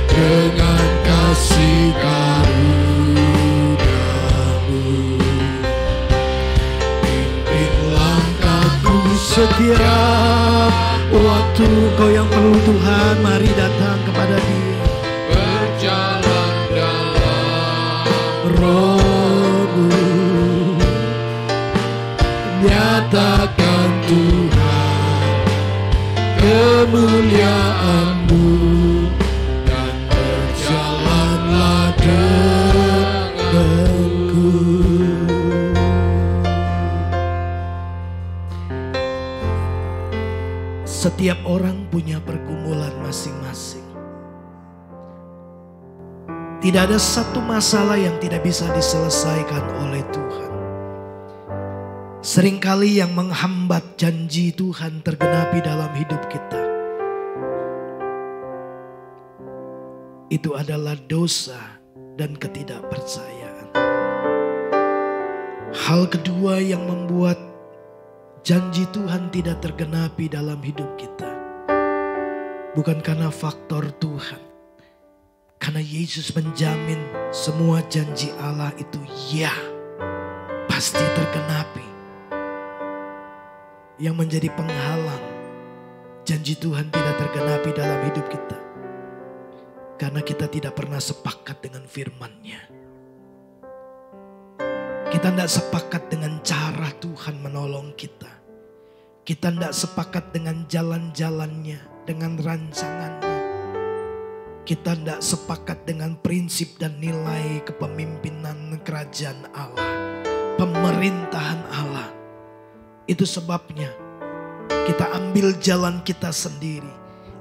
dengan kasih karunia-Mu. Pimpin langkahku setiap waktu. Kau yang perlu Tuhan, mari datang kepada Dia. Berjalan dalam Roh-Mu, nyatakan Tuhan kemuliaan-Mu, dan berjalanlah denganku. Setiap orang punya pergumulan masing-masing. Tidak ada satu masalah yang tidak bisa diselesaikan oleh Tuhan. Seringkali yang menghambat janji Tuhan tergenapi dalam hidup kita, itu adalah dosa dan ketidakpercayaan. Hal kedua yang membuat janji Tuhan tidak tergenapi dalam hidup kita, bukan karena faktor Tuhan. Karena Yesus menjamin semua janji Allah itu ya, pasti tergenapi. Yang menjadi penghalang janji Tuhan tidak tergenapi dalam hidup kita, karena kita tidak pernah sepakat dengan firman-Nya. Kita tidak sepakat dengan cara Tuhan menolong kita. Kita tidak sepakat dengan jalan-jalannya, dengan rancangannya. Kita tidak sepakat dengan prinsip dan nilai kepemimpinan kerajaan Allah, pemerintahan Allah. Itu sebabnya kita ambil jalan kita sendiri.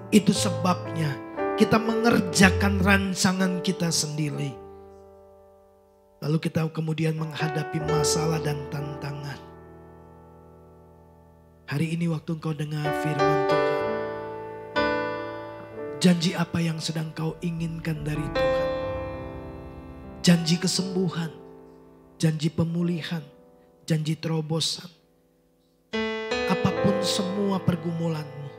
Itu sebabnya kita mengerjakan rancangan kita sendiri. Lalu kita kemudian menghadapi masalah dan tantangan. Hari ini waktu engkau dengar firman Tuhan, janji apa yang sedang kau inginkan dari Tuhan? Janji kesembuhan, janji pemulihan, janji terobosan. Apapun semua pergumulanmu,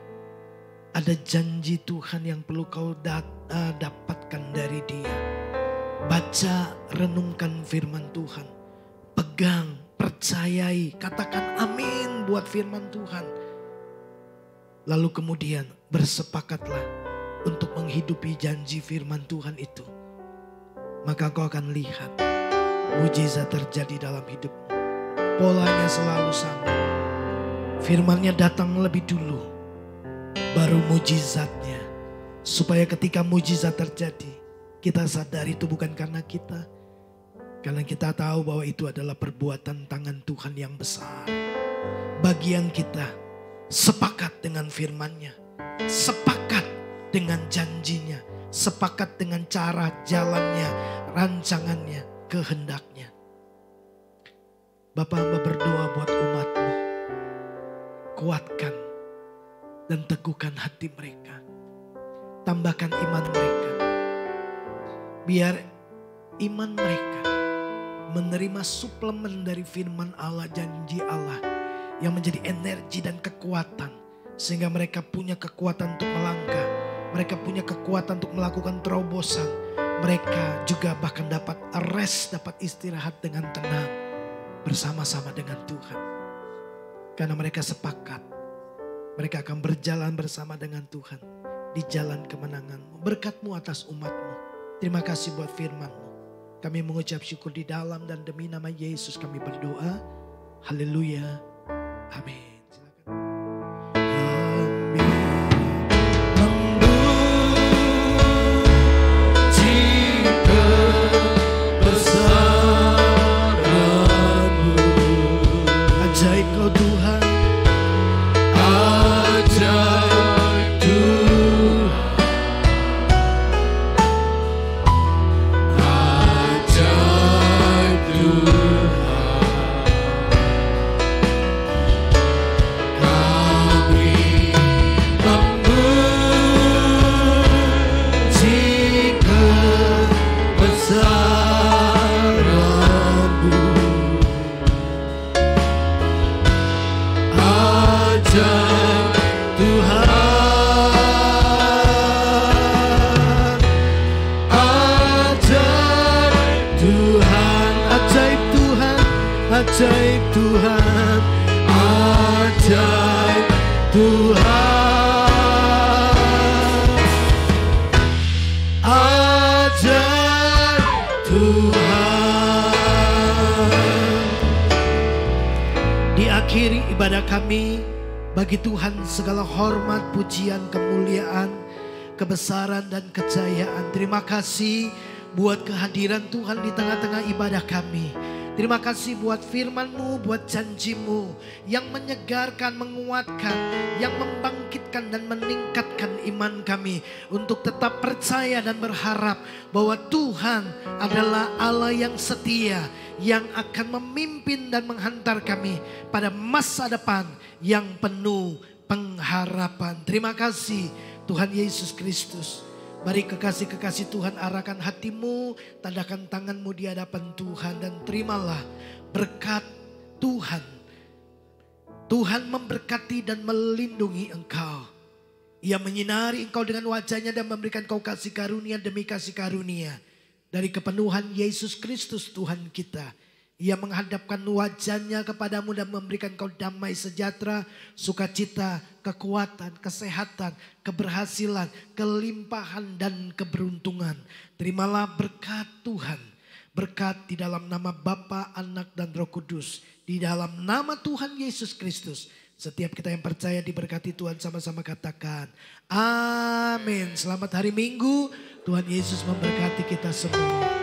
ada janji Tuhan yang perlu kau dapatkan dari Dia. Baca, renungkan firman Tuhan. Pegang, percayai, katakan amin buat firman Tuhan. Lalu kemudian bersepakatlah untuk menghidupi janji firman Tuhan itu. Maka kau akan lihat mujizat terjadi dalam hidupmu. Polanya selalu sama. Firman-Nya datang lebih dulu, baru mujizatnya. Supaya ketika mujizat terjadi, kita sadar itu bukan karena kita. Karena kita tahu bahwa itu adalah perbuatan tangan Tuhan yang besar. Bagian kita sepakat dengan firman-Nya. Sepakat dengan janjinya, sepakat dengan cara jalannya, rancangannya, kehendaknya. Bapa, hamba berdoa buat umat-Mu. Kuatkan dan teguhkan hati mereka. Tambahkan iman mereka. Biar iman mereka menerima suplemen dari firman Allah, janji Allah yang menjadi energi dan kekuatan. Sehingga mereka punya kekuatan untuk melangkah. Mereka punya kekuatan untuk melakukan terobosan. Mereka juga bahkan dapat rest, dapat istirahat dengan tenang. Bersama-sama dengan Tuhan. Karena mereka sepakat. Mereka akan berjalan bersama dengan Tuhan. Di jalan kemenangan-Mu. Berkat-Mu atas umat-Mu. Terima kasih buat firman-Mu. Kami mengucap syukur di dalam dan demi nama Yesus kami berdoa. Haleluya. Amin. Ajaib Tuhan, ajaib Tuhan, ajaib Tuhan. Diakhiri ibadah kami, bagi Tuhan segala hormat, pujian, kemuliaan, kebesaran dan kejayaan. Terima kasih buat kehadiran Tuhan di tengah-tengah ibadah kami. Terima kasih buat firman-Mu, buat janji-Mu yang menyegarkan, menguatkan, yang membangkitkan dan meningkatkan iman kami untuk tetap percaya dan berharap bahwa Tuhan adalah Allah yang setia, yang akan memimpin dan menghantar kami pada masa depan yang penuh pengharapan. Terima kasih Tuhan Yesus Kristus. Mari kekasih-kekasih Tuhan, arahkan hatimu, tandahkan tanganmu di hadapan Tuhan dan terimalah berkat Tuhan. Tuhan memberkati dan melindungi engkau. Ia menyinari engkau dengan wajahnya dan memberikan kau kasih karunia demi kasih karunia. Dari kepenuhan Yesus Kristus Tuhan kita. Ia menghadapkan wajahnya kepadamu dan memberikan kau damai sejahtera, sukacita, kekuatan, kesehatan, keberhasilan, kelimpahan dan keberuntungan. Terimalah berkat Tuhan. Berkat di dalam nama Bapa, Anak dan Roh Kudus. Di dalam nama Tuhan Yesus Kristus. Setiap kita yang percaya diberkati Tuhan, sama-sama katakan amin. Selamat hari Minggu. Tuhan Yesus memberkati kita semua.